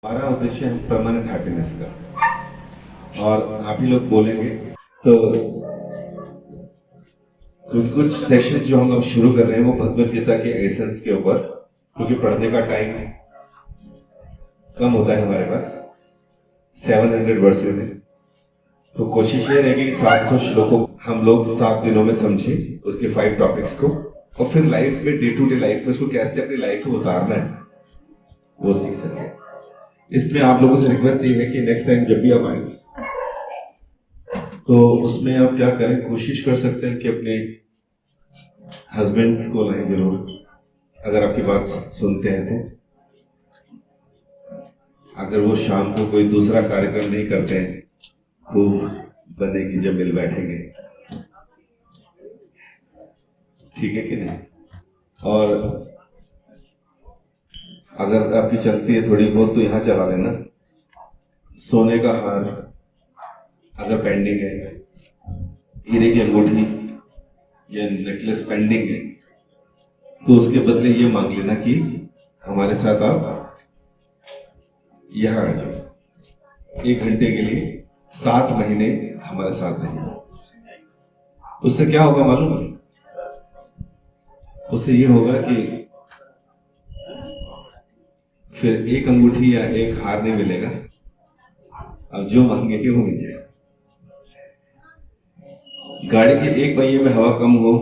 हमारा उद्देश्य है परमानेंट हैप्पीनेस का। और आप ही लोग बोलेंगे तो कुछ सेशन जो हम अब शुरू कर रहे हैं वो भगवत गीता के एसेंस के ऊपर, क्योंकि पढ़ने का टाइम कम होता है हमारे पास, 700 वर्सेस है, तो कोशिश ये रहेगी कि 700 श्लोकों हम लोग 7 दिनों में समझें उसके 5 टॉपिक्स को, और फिर लाइफ में डे टू डे लाइफ में उसको कैसे अपनी लाइफ में उतारना है वो सीख सकें। इसमें आप लोगों से रिक्वेस्ट ये है कि नेक्स्ट टाइम जब भी आप आए तो उसमें आप क्या करें, कोशिश कर सकते हैं कि अपने हस्बैंड्स को लाएं जरूर, अगर आपकी बात सुनते हैं तो। अगर वो शाम को कोई दूसरा कार्यक्रम नहीं करते हैं, खूब बनेगी जब मिल बैठेंगे, ठीक है कि नहीं। और अगर आपकी चलती है थोड़ी बहुत तो यहां चला लेना। सोने का हार अगर पेंडिंग है, हीरे की अंगूठी या नेकलेस पेंडिंग है, तो उसके बदले ये मांग लेना कि हमारे साथ आप यहां आ जाओ 1 घंटे के लिए, 7 महीने हमारे साथ रहिए। उससे क्या होगा मालूम है? उससे ये होगा कि फिर 1 अंगूठी या 1 हार नहीं मिलेगा, अब जो मांगेंगे वो मिल जाएगा। गाड़ी के 1 पहिए में हवा कम हो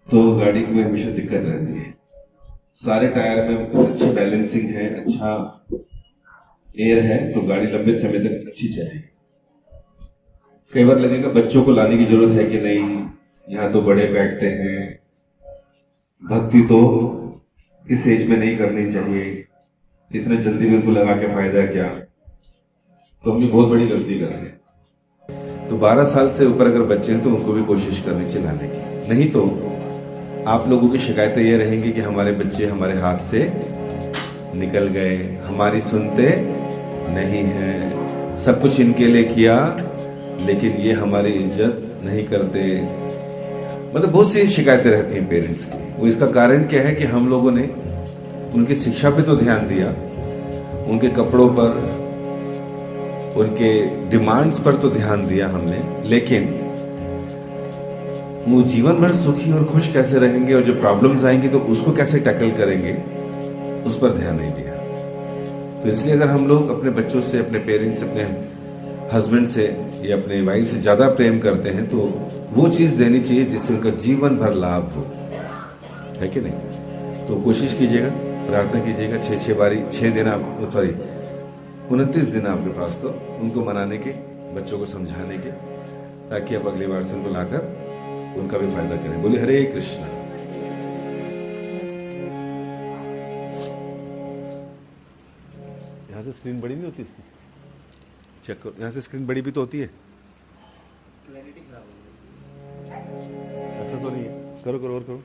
तो गाड़ी को हमेशा दिक्कत रहती है। सारे टायर में अच्छी बैलेंसिंग है, अच्छा एयर है, तो गाड़ी लंबे समय तक अच्छी चलेगी। कई बार लगेगा बच्चों को लाने की जरूरत है कि नहीं, यहाँ तो बड़े बैठते हैं, भक्ति तो इस एज में नहीं करनी चाहिए, इतने जल्दी बिल्कुल लगा के फायदा क्या। तो हम ये बहुत बड़ी गलती कर रहे हैं। तो 12 साल से ऊपर अगर बच्चे हैं तो उनको भी कोशिश करनी चाहिए लाने की, नहीं तो आप लोगों की शिकायतें ये रहेंगी कि हमारे बच्चे हमारे हाथ से निकल गए, हमारी सुनते नहीं हैं, सब कुछ इनके लिए किया लेकिन ये हमारी इज्जत नहीं करते। मतलब बहुत सी शिकायतें रहती हैं पेरेंट्स की। वो इसका कारण क्या है कि हम लोगों ने उनकी शिक्षा पे तो ध्यान दिया, उनके कपड़ों पर, उनके डिमांड्स पर तो ध्यान दिया हमने, लेकिन वो जीवन भर सुखी और खुश कैसे रहेंगे और जो प्रॉब्लम्स आएंगी तो उसको कैसे टैकल करेंगे उस पर ध्यान नहीं दिया। तो इसलिए अगर हम लोग अपने बच्चों से, अपने पेरेंट्स से, अपने हस्बैंड से या अपने वाइफ से ज्यादा प्रेम करते हैं तो वो चीज देनी चाहिए जिससे उनका जीवन भर लाभ हो, है कि नहीं। तो कोशिश कीजिएगा, प्रार्थना कीजिएगा 6 बारी 6 दिन, 29 दिन आपके पास तो उनको मनाने के, बच्चों को समझाने के, ताकि आप अगली बार से उनको लाकर उनका भी फायदा करें। बोले हरे कृष्णा। यहाँ से स्क्रीन बड़ी नहीं होती इसकी, चेक करो, यहाँ से स्क्रीन बड़ी भी तो होती है, क्लैरिटी खराब हो गई। ऐसा तो नहीं है। करो करो और करो।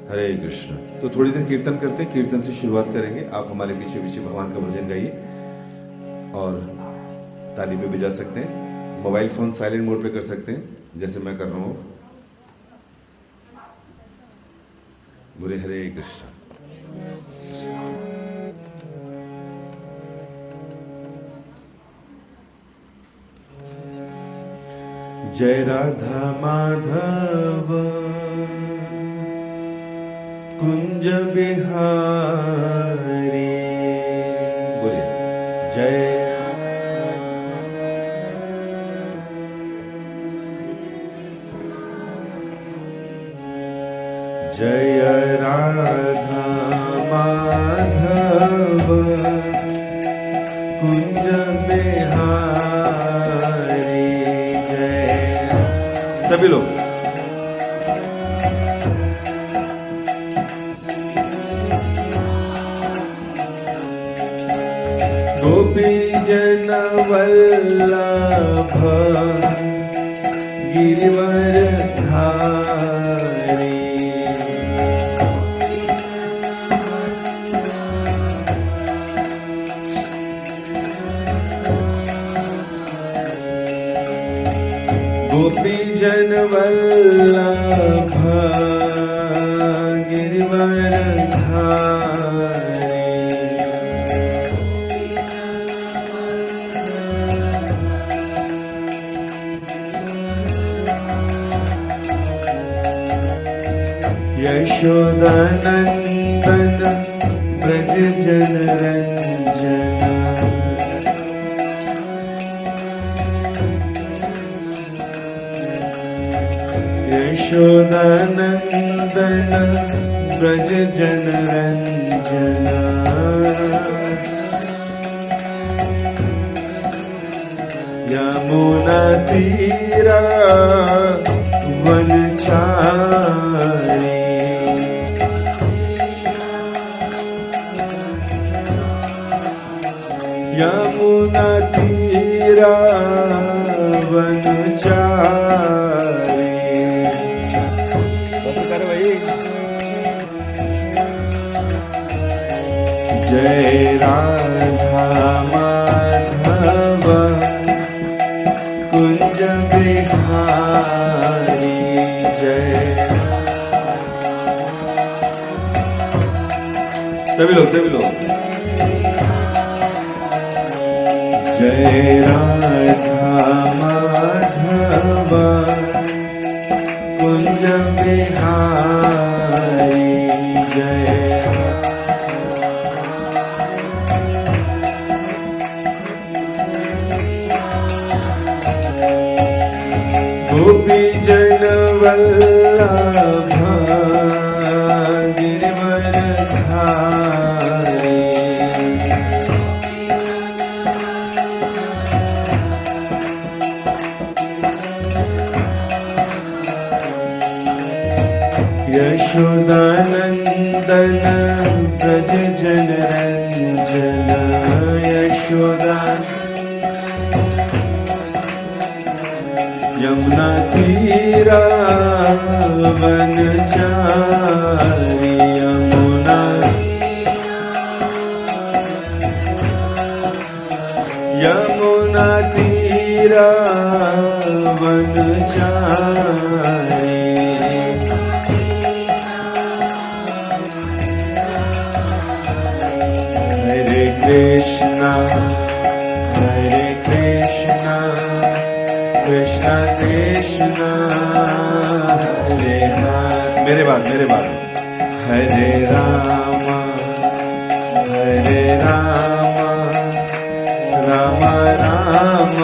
हरे कृष्ण। तो थोड़ी देर कीर्तन करते हैं, कीर्तन से शुरुआत करेंगे। आप हमारे पीछे पीछे भगवान का भजन गाइए और ताली पे बजा सकते हैं। मोबाइल फोन साइलेंट मोड पे कर सकते हैं जैसे मैं कर रहा हूं। बोले हरे कृष्ण। जय राधा माधव कुंज बिहारी। बोलिए जय जय राधा माधव कुंज बिहारी। जय सभी लोग। गोपी जन वल्लभ गिरिवर धारी। गोपी जन वल्लभ यशोदानंदन ब्रज जन रंजन यशोदानंदन ब्रज जन रंजन यमुना तीरा वनचारी यमुना तीरा वनचारी जय राधा माधव कुंज बिहारी जय सभी लोग जय राधा माधव कुंज बिहारी जय गोपी जन वल्लभ गिरिवरधारी यशोदानंदन ब्रज जन रंजन यशोदा यमुना तीरा वनचारी यमुना तीरा वनचारी हरे कृष्णा कृष्णा कृष्णा हरे हरे मेरे बाद हरे राम राम राम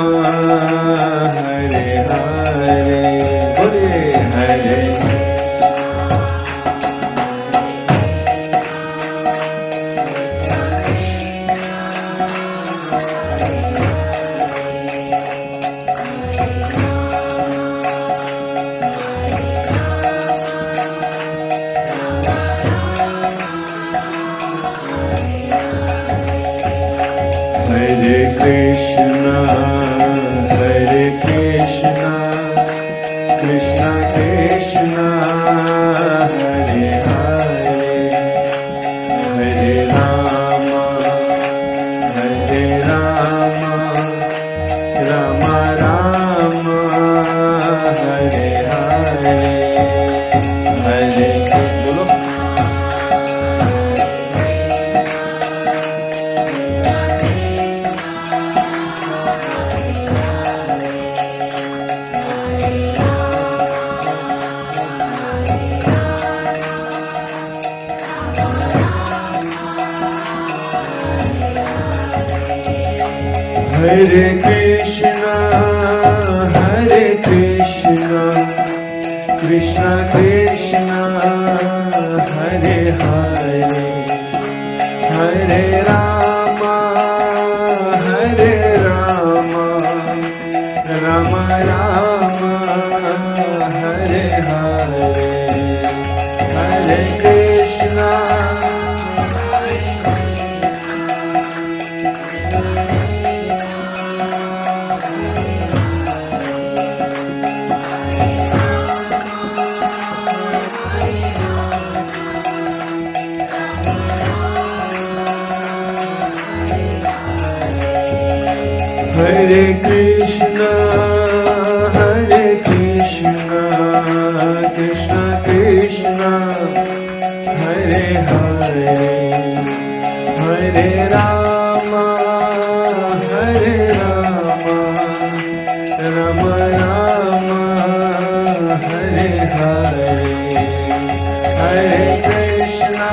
हरे हरे बोले हरे हरे कृष्णा कृष्णा कृष्णा हरे हरे हरे राम राम राम हरे हरे हरे बोलो हरे कृष्णा कृष्णा कृष्णा हरे हरे हरे राम राम राम हरे हरे हरे कृष्णा हरे Krishna Krishna Krishna Hare Hare Hare Ram Ram Ram Hare Hare Hare Krishna,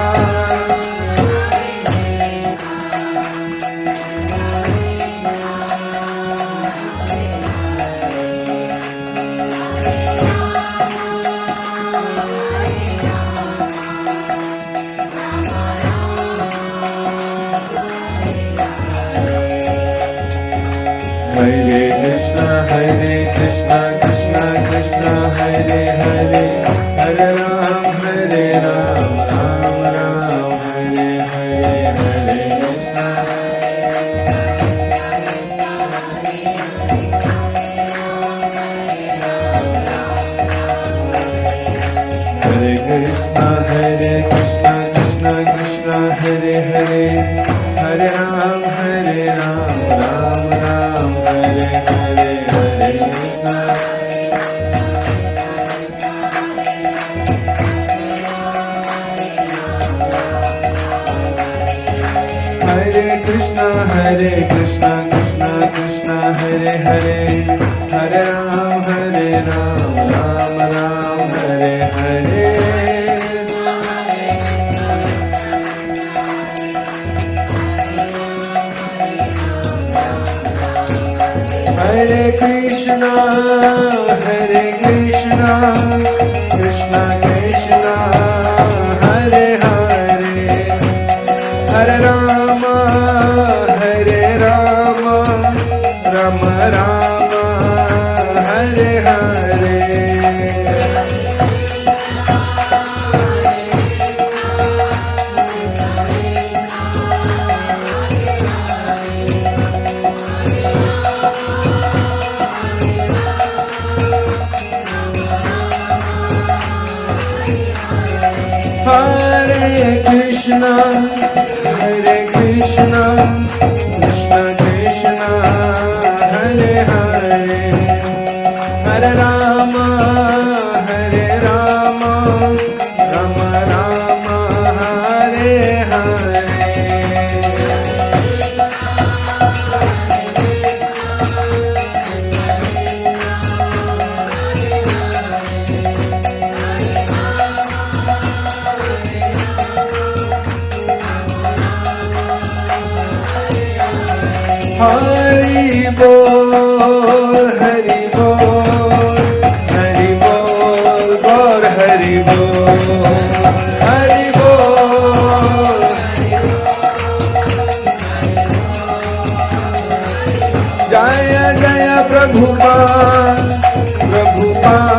Hare Krishna, Krishna Krishna, Hare Hare, Hare Ram, Ram Ram, Hare Hare, Hare Krishna, Hare Krishna, Krishna Krishna, Hare Hare, Hare Ram, Ram Ram, Hare Hare, Hare Krishna. Hare Krishna, Krishna Krishna, Hare Hare, Hare Ram, Ram Ram, Hare Hare. Hare Krishna, Krishna Krishna, Hare Hare, Hare Rama, Rama Rama, Hare Hare. Hare Krishna, Krishna Krishna, Hare Hare, Hare Rama, Rama Rama, Hare Hare. Hari Bol, Hari Bol, Hari Bol, Gaur Hari Bol, Hari Bol. Jaya Jaya Prabhupada, Prabhupada,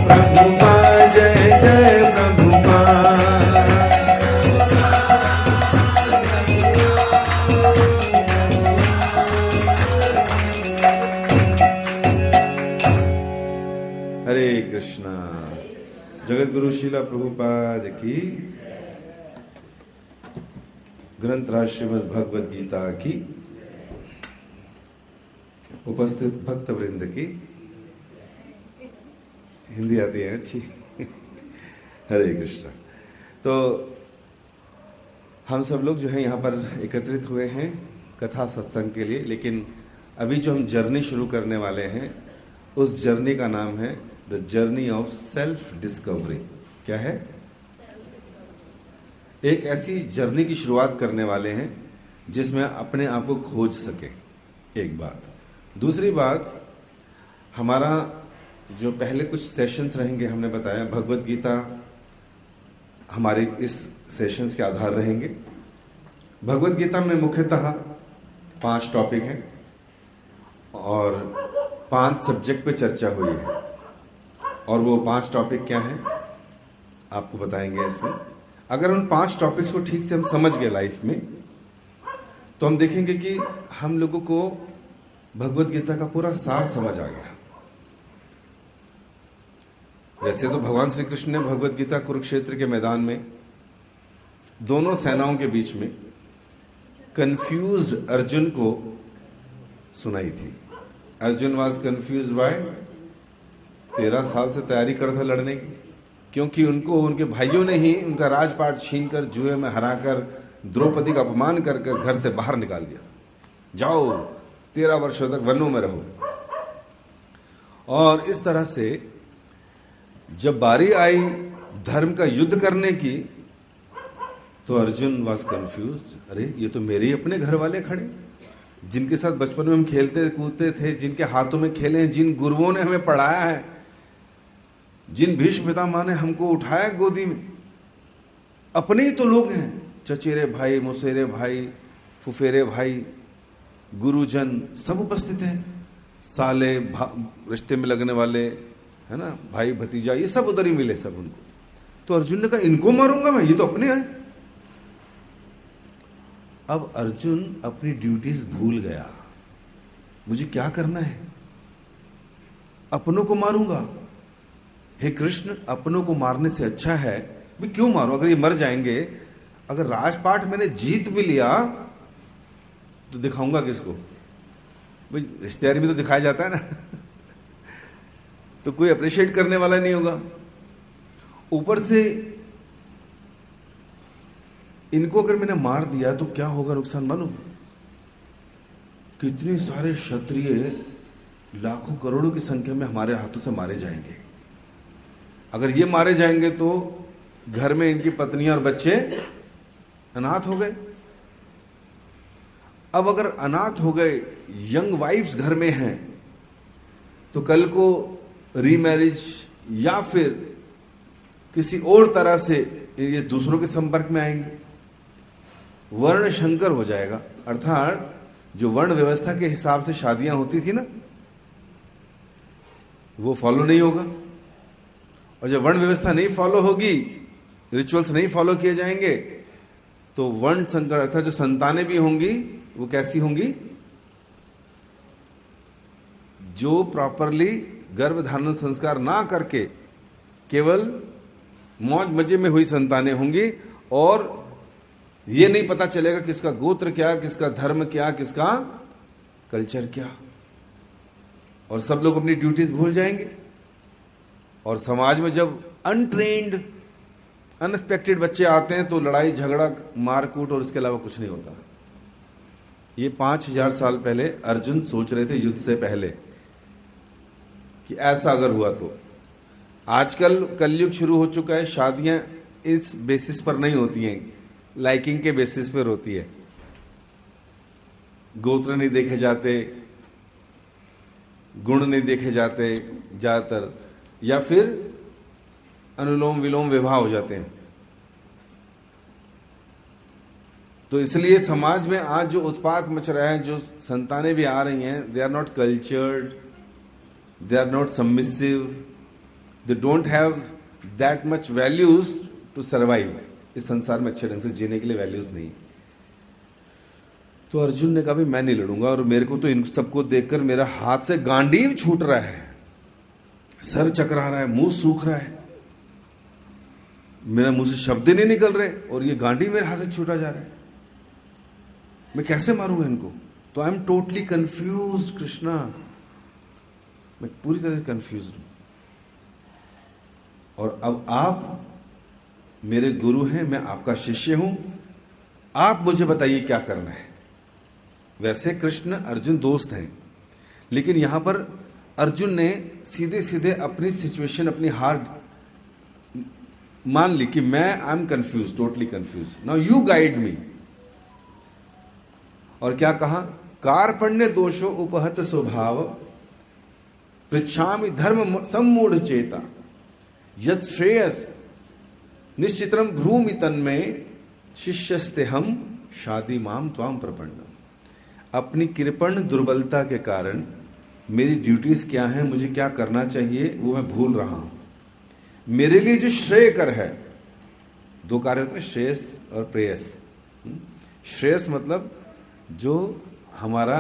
Prabhupada, Jai Jai Prabhupada. हरे कृष्णा। जगत गुरु शिला प्रभुपाद की, ग्रंथ राज श्रीमद् भगवद गीता की, उपस्थित भक्त वृंद की, हिंदी आती है अच्छी। हरे कृष्णा। तो हम सब लोग जो है यहाँ पर एकत्रित हुए हैं कथा सत्संग के लिए, लेकिन अभी जो हम जर्नी शुरू करने वाले हैं उस जर्नी का नाम है the journey of self discovery. क्या है? एक ऐसी जर्नी की शुरुआत करने वाले हैं जिसमें अपने आप को खोज सके। एक बात। दूसरी बात, हमारा जो पहले कुछ सेशंस रहेंगे, हमने बताया भगवत गीता हमारे इस सेशंस के आधार रहेंगे। भगवत गीता में मुख्यतः 5 टॉपिक हैं और 5 सब्जेक्ट पे चर्चा हुई है, और वो 5 टॉपिक क्या हैं आपको बताएंगे इसमें। अगर उन 5 टॉपिक्स को ठीक से हम समझ गए लाइफ में, तो हम देखेंगे कि हम लोगों को भगवत गीता का पूरा सार समझ आ गया। वैसे तो भगवान श्री कृष्ण ने भगवत गीता कुरुक्षेत्र के मैदान में दोनों सेनाओं के बीच में कंफ्यूज्ड अर्जुन को सुनाई थी। अर्जुन वाज कंफ्यूज्ड बाय 13 साल से तैयारी कर रहा था लड़ने की, क्योंकि उनको उनके भाइयों ने ही उनका राजपाट छीनकर जुए में हराकर द्रौपदी का अपमान कर घर से बाहर निकाल दिया। जाओ 13 वर्षों तक वनों में रहो। और इस तरह से जब बारी आई धर्म का युद्ध करने की, तो अर्जुन वॉज कंफ्यूज। अरे ये तो मेरे ही अपने घर वाले खड़े, जिनके साथ बचपन में हम खेलते कूदते थे, जिनके हाथों में खेले हैं, जिन गुरुओं ने हमें पढ़ाया है, जिन भीष्म पितामह ने हमको उठाया गोदी में, अपने ही तो लोग हैं। चचेरे भाई, मौसेरे भाई, फुफेरे भाई, गुरुजन सब उपस्थित हैं, साले रिश्ते में लगने वाले, है ना, भाई भतीजा, ये सब उधर ही मिले सब उनको। तो अर्जुन ने कहा इनको मारूंगा मैं, ये तो अपने हैं। अब अर्जुन अपनी ड्यूटीज भूल गया, मुझे क्या करना है, अपनों को मारूंगा। हे कृष्ण, अपनों को मारने से अच्छा है मैं क्यों मारूं, अगर ये मर जाएंगे, अगर राजपाट मैंने जीत भी लिया तो दिखाऊंगा किसको, भाई रिश्तेदारी में तो दिखाया जाता है ना तो कोई अप्रिशिएट करने वाला नहीं होगा। ऊपर से इनको अगर मैंने मार दिया तो क्या होगा नुकसान मालूम, कितने सारे क्षत्रिय लाखों करोड़ों की संख्या में हमारे हाथों से मारे जाएंगे। अगर ये मारे जाएंगे तो घर में इनकी पत्नियां और बच्चे अनाथ हो गए। अब अगर अनाथ हो गए, यंग वाइफ्स घर में हैं, तो कल को रीमैरिज या फिर किसी और तरह से ये दूसरों के संपर्क में आएंगे, वर्ण शंकर हो जाएगा। अर्थात जो वर्ण व्यवस्था के हिसाब से शादियां होती थी ना, वो फॉलो नहीं होगा। और जब वर्ण व्यवस्था नहीं फॉलो होगी, रिचुअल्स नहीं फॉलो किए जाएंगे, तो वर्ण संकर अर्थात जो संतानें भी होंगी वो कैसी होंगी, जो प्रॉपरली गर्भ धारण संस्कार ना करके केवल मौज मजे में हुई संतानें होंगी, और ये नहीं पता चलेगा किसका गोत्र क्या, किसका धर्म क्या, किसका कल्चर क्या, और सब लोग अपनी ड्यूटीज भूल जाएंगे। और समाज में जब अनट्रेन्ड अनएक्सपेक्टेड बच्चे आते हैं तो लड़ाई झगड़ा मारकूट और इसके अलावा कुछ नहीं होता। ये 5000 साल पहले अर्जुन सोच रहे थे युद्ध से पहले कि ऐसा अगर हुआ तो। आजकल कलयुग शुरू हो चुका है, शादियां इस बेसिस पर नहीं होती हैं, लाइकिंग के बेसिस पर होती है। गोत्र नहीं देखे जाते, गुण नहीं देखे जाते ज्यादातर, या फिर अनुलोम विलोम विवाह हो जाते हैं। तो इसलिए समाज में आज जो उत्पात मच रहा है, जो संतानें भी आ रही हैं, they are not cultured, they are not submissive, they don't have that much values to survive. इस संसार में अच्छे ढंग से जीने के लिए वैल्यूज नहीं। तो अर्जुन ने कहा भी मैं नहीं लड़ूंगा, और मेरे को तो इन सबको देखकर मेरा हाथ से गांडीव छूट रहा है, सर चकरा रहा है, मुंह सूख रहा है, मेरा मुंह से शब्द ही नहीं निकल रहे, और ये गांडी मेरे हाथ से छूटा जा रहा है, मैं कैसे मारूंगा इनको। तो I am totally confuse Krishna, मैं पूरी तरह से कंफ्यूज हूं। और अब आप मेरे गुरु हैं, मैं आपका शिष्य हूं, आप मुझे बताइए क्या करना है। वैसे कृष्ण अर्जुन दोस्त हैं, लेकिन यहां पर अर्जुन ने सीधे सीधे अपनी सिचुएशन, अपनी हार मान ली कि मैं I am confuse, totally confuse, now you guide me. और क्या कहा, कार्पण्य दोषो उपहत स्वभाव पृच्छामि धर्म सम्मूढ़ चेता यत् श्रेयस निश्चित्रम भ्रूमि तन्मय शिष्यस्ते हम शादी माम त्वाम प्रपन्नम। अपनी कृपण दुर्बलता के कारण मेरी ड्यूटीज क्या हैं, मुझे क्या करना चाहिए, वो मैं भूल रहा हूं। मेरे लिए जो श्रेय कर है, दो कार्य होते हैं, श्रेयस और प्रेयस। श्रेयस मतलब जो हमारा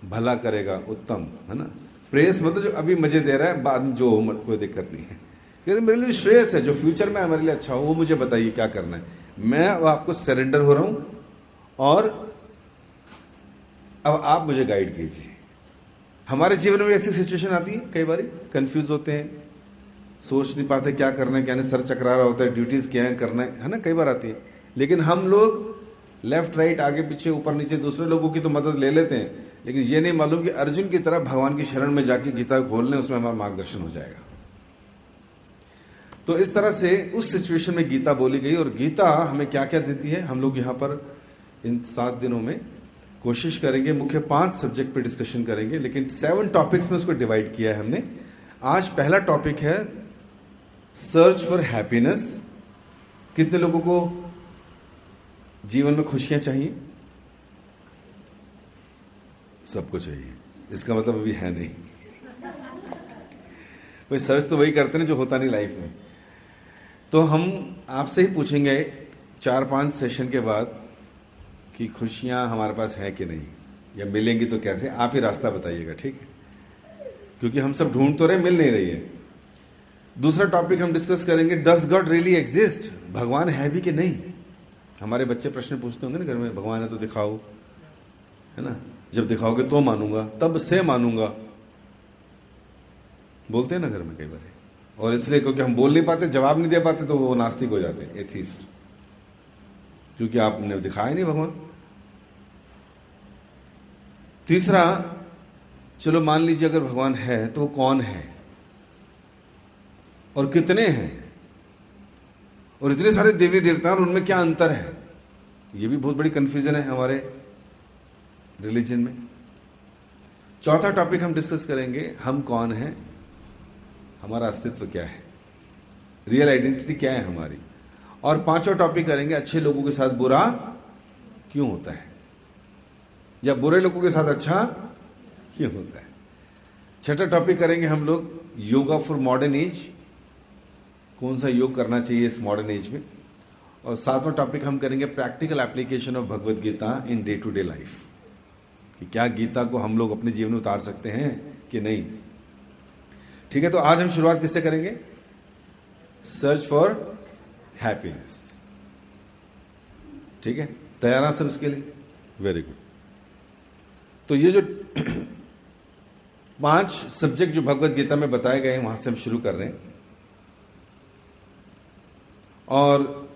भला करेगा, उत्तम, है ना। प्रेयस मतलब जो अभी मजे दे रहा है, बाद में जो हो कोई दिक्कत नहीं है। क्योंकि मेरे लिए श्रेयस है, जो फ्यूचर में हमारे लिए अच्छा हो, वो मुझे बताइए क्या करना है। मैं अब आपको सरेंडर हो रहा हूं, और अब आप मुझे गाइड कीजिए। हमारे जीवन में ऐसी सिचुएशन आती है, कई बार कंफ्यूज होते हैं, सोच नहीं पाते क्या करना है, क्या नहीं, सर चकरा रहा होता है, ड्यूटीज क्या है, करना है ना, कई बार आती है। लेकिन हम लोग लेफ्ट राइट, आगे पीछे, ऊपर नीचे दूसरे लोगों की तो मदद ले लेते हैं, लेकिन ये नहीं मालूम कि अर्जुन की तरह भगवान की शरण में जाके गीता खोल लें, उसमें हमारा मार्गदर्शन हो जाएगा। तो इस तरह से उस सिचुएशन में गीता बोली गई। और गीता हमें क्या क्या देती है, हम लोग यहाँ पर इन 7 दिनों में कोशिश करेंगे, मुख्य 5 सब्जेक्ट पे डिस्कशन करेंगे, लेकिन 7 टॉपिक्स में उसको डिवाइड किया है हमने। आज पहला टॉपिक है सर्च फॉर हैप्पीनेस। कितने लोगों को जीवन में खुशियां चाहिए? सबको चाहिए, इसका मतलब अभी है नहीं। कोई सर्च तो वही करते हैं जो होता नहीं लाइफ में। तो हम आपसे ही पूछेंगे 4-5 सेशन के बाद कि खुशियां हमारे पास हैं कि नहीं, या मिलेंगी तो कैसे, आप ही रास्ता बताइएगा, ठीक है? क्योंकि हम सब ढूंढ तो रहे, मिल नहीं रही है। दूसरा टॉपिक हम डिस्कस करेंगे, डज गॉड रियली एग्जिस्ट? भगवान है भी कि नहीं? हमारे बच्चे प्रश्न पूछते होंगे ना घर में, भगवान है तो दिखाओ, है ना, जब दिखाओगे तो मानूंगा, तब से मानूंगा, बोलते हैं ना घर में कई बार। और इसलिए क्योंकि हम बोल नहीं पाते, जवाब नहीं दे पाते, तो वो नास्तिक हो जाते हैं, एथीस्ट, क्योंकि आपने दिखाया नहीं भगवान। तीसरा, चलो मान लीजिए अगर भगवान है तो वो कौन है और कितने हैं, और इतने सारे देवी देवता और उनमें क्या अंतर है? ये भी बहुत बड़ी कंफ्यूजन है हमारे रिलीजन में। चौथा टॉपिक हम डिस्कस करेंगे, हम कौन हैं, हमारा अस्तित्व क्या है, रियल आइडेंटिटी क्या है हमारी। और 5वां टॉपिक करेंगे, अच्छे लोगों के साथ बुरा क्यों होता है, या बुरे लोगों के साथ अच्छा क्यों होता है। 6वां टॉपिक करेंगे हम लोग, योगा फॉर मॉडर्न एज, कौन सा योग करना चाहिए इस मॉडर्न एज में। और 7वां टॉपिक हम करेंगे, practical application of Bhagavad Gita in day to day life, कि क्या गीता को हम लोग अपने जीवन में उतार सकते हैं कि नहीं। ठीक है, तो आज हम शुरुआत किससे करेंगे? Search for happiness. ठीक है, तैयार आप सब इसके लिए? Very good. तो ये जो 5 सब्जेक्ट जो भगवद गीता में बताए गए हैं, वहां से हम शुरू कर रहे हैं। और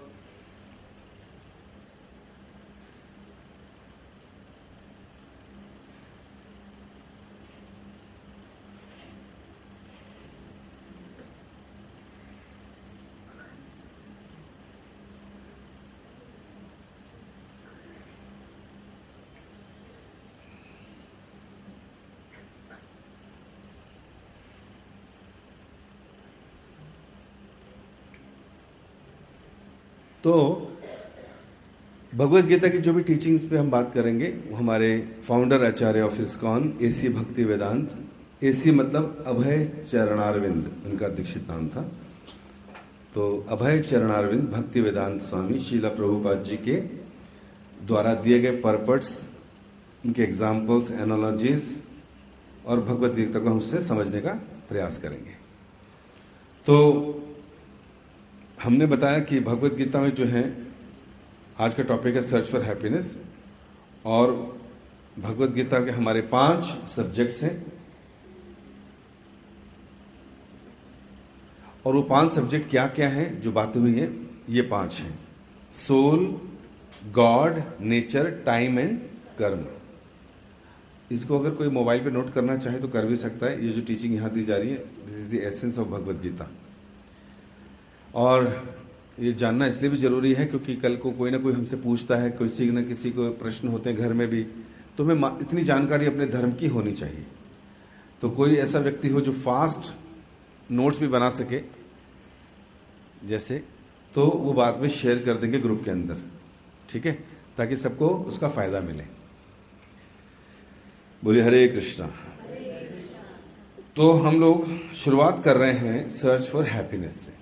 तो भगवद गीता की जो भी टीचिंग्स पे हम बात करेंगे, वो हमारे founder Acharya of ISKCON AC भक्ति वेदांत, एसी मतलब अभय चरणारविंद, उनका दीक्षित नाम था। तो अभय चरणारविंद भक्ति वेदांत स्वामी शीला प्रभुपाद जी के द्वारा दिए गए पर्पट्स, उनके एग्जाम्पल्स, एनालॉजीज और भगवद गीता को हम उससे समझने का प्रयास करेंगे। तो हमने बताया कि भगवद गीता में जो है, आज का टॉपिक है सर्च फॉर हैप्पीनेस, और भगवद गीता के हमारे 5 सब्जेक्ट्स हैं। और वो 5 सब्जेक्ट क्या क्या हैं जो बातें हुई हैं, ये 5 हैं: soul, God, nature, time and karma. इसको अगर कोई मोबाइल पे नोट करना चाहे तो कर भी सकता है। ये जो टीचिंग यहाँ दी जा रही है, this is the essence of Bhagavad Gita. और ये जानना इसलिए भी जरूरी है क्योंकि कल को कोई ना कोई हमसे पूछता है, किसी न किसी को प्रश्न होते हैं घर में भी, तो हमें इतनी जानकारी अपने धर्म की होनी चाहिए। तो कोई ऐसा व्यक्ति हो जो फास्ट नोट्स भी बना सके जैसे, तो वो बाद में शेयर कर देंगे ग्रुप के अंदर, ठीक है, ताकि सबको उसका फायदा मिले। बोलिए हरे कृष्णा। तो हम लोग शुरुआत कर रहे हैं सर्च फॉर हैप्पीनेस से।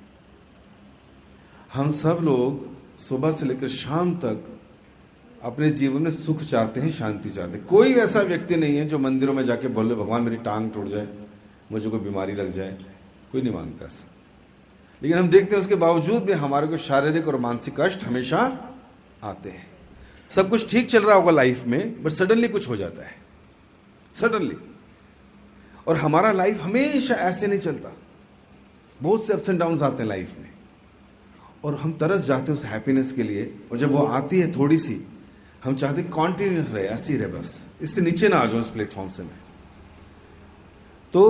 हम सब लोग सुबह से लेकर शाम तक अपने जीवन में सुख चाहते हैं, शांति चाहते हैं। कोई ऐसा व्यक्ति नहीं है जो मंदिरों में जाके बोले भगवान मेरी टांग टूट जाए, मुझे कोई बीमारी लग जाए, कोई नहीं मांगता ऐसा। लेकिन हम देखते हैं उसके बावजूद भी हमारे को शारीरिक और मानसिक कष्ट हमेशा आते हैं। सब कुछ ठीक चल रहा होगा लाइफ में, बट सडनली कुछ हो जाता है, सडनली। और हमारा लाइफ हमेशा ऐसे नहीं चलता, बहुत से अप्स एंड डाउन्स आते हैं लाइफ में, और हम तरस जाते हैं उस हैप्पीनेस के लिए। और जब वो आती है थोड़ी सी, हम चाहते हैं कॉन्टिन्यूस रहे, ऐसी रहे, बस इससे नीचे ना आ जाओ इस प्लेटफॉर्म से मैं। तो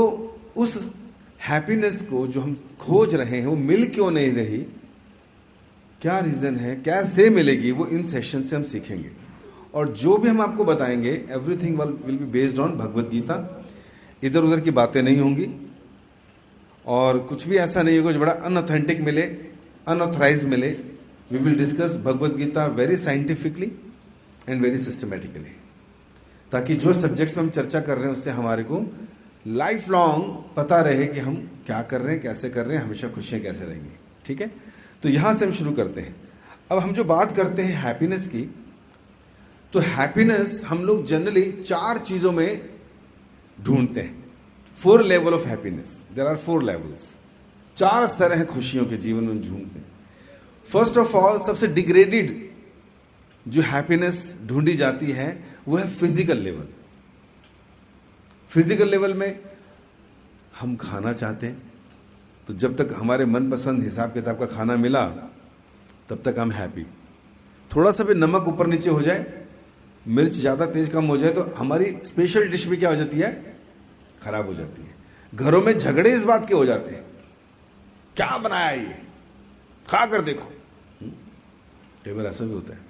उस हैप्पीनेस को जो हम खोज रहे हैं वो मिल क्यों नहीं रही, क्या रीजन है, कैसे मिलेगी, वो इन सेशन से हम सीखेंगे। और जो भी हम आपको बताएंगे everything will be based on Bhagavad Gita. इधर उधर की बातें नहीं होंगी और कुछ भी ऐसा नहीं होगा जो बड़ा अनऑथेंटिक मिले, अनऑथराइज मिले। We will discuss Bhagavat Gita very scientifically and very systematically, ताकि जो सब्जेक्ट्स में हम चर्चा कर रहे हैं उससे हमारे को लाइफ लॉन्ग पता रहे कि हम क्या कर रहे हैं, कैसे कर रहे हैं, हमेशा खुशियां कैसे रहेंगी। ठीक है, तो यहां से हम शुरू करते हैं। अब हम जो बात करते हैं हैप्पीनेस की, तो हैप्पीनेस हम लोग जनरली 4 चीजों में ढूंढते हैं। 4 level of happiness, there are 4 levels. 4 स्तर हैं खुशियों के जीवन में ढूंढते हैं। फर्स्ट ऑफ ऑल, सबसे डिग्रेडेड जो हैप्पीनेस ढूंढी जाती है वो है फिजिकल लेवल। फिजिकल लेवल में हम खाना चाहते हैं, तो जब तक हमारे मनपसंद हिसाब किताब का खाना मिला तब तक हम हैप्पी। थोड़ा सा भी नमक ऊपर नीचे हो जाए, मिर्च ज्यादा तेज कम हो जाए, तो हमारी स्पेशल डिश भी क्या हो जाती है, खराब हो जाती है। घरों में झगड़े इस बात के हो जाते हैं, क्या बनाया ये, खा कर देखो। कई बार ऐसा भी होता है।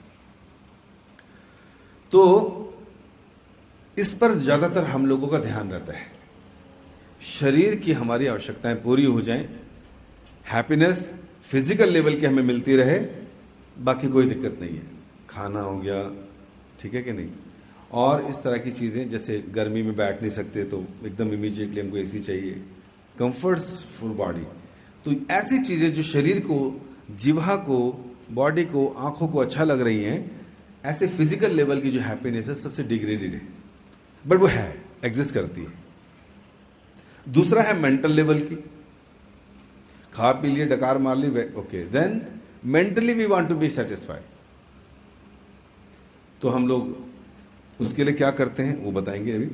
तो इस पर ज्यादातर हम लोगों का ध्यान रहता है, शरीर की हमारी आवश्यकताएं पूरी हो जाएं, हैप्पीनेस फिजिकल लेवल की हमें मिलती रहे, बाकी कोई दिक्कत नहीं है। खाना हो गया, ठीक है कि नहीं, और इस तरह की चीजें, जैसे गर्मी में बैठ नहीं सकते तो एकदम इमीडिएटली हमको एसी चाहिए, कंफर्ट्स फॉर बॉडी। तो ऐसी चीजें जो शरीर को, जिह्वा को, बॉडी को, आंखों को अच्छा लग रही हैं, ऐसे फिजिकल लेवल की जो हैप्पीनेस है सबसे डिग्रेडेड है, बट वो है, एग्जिस्ट करती है। दूसरा है मेंटल लेवल की, खा पी लिए, डकार मार ली, okay, then mentally we want to be satisfied. तो हम लोग उसके लिए क्या करते हैं वो बताएंगे अभी।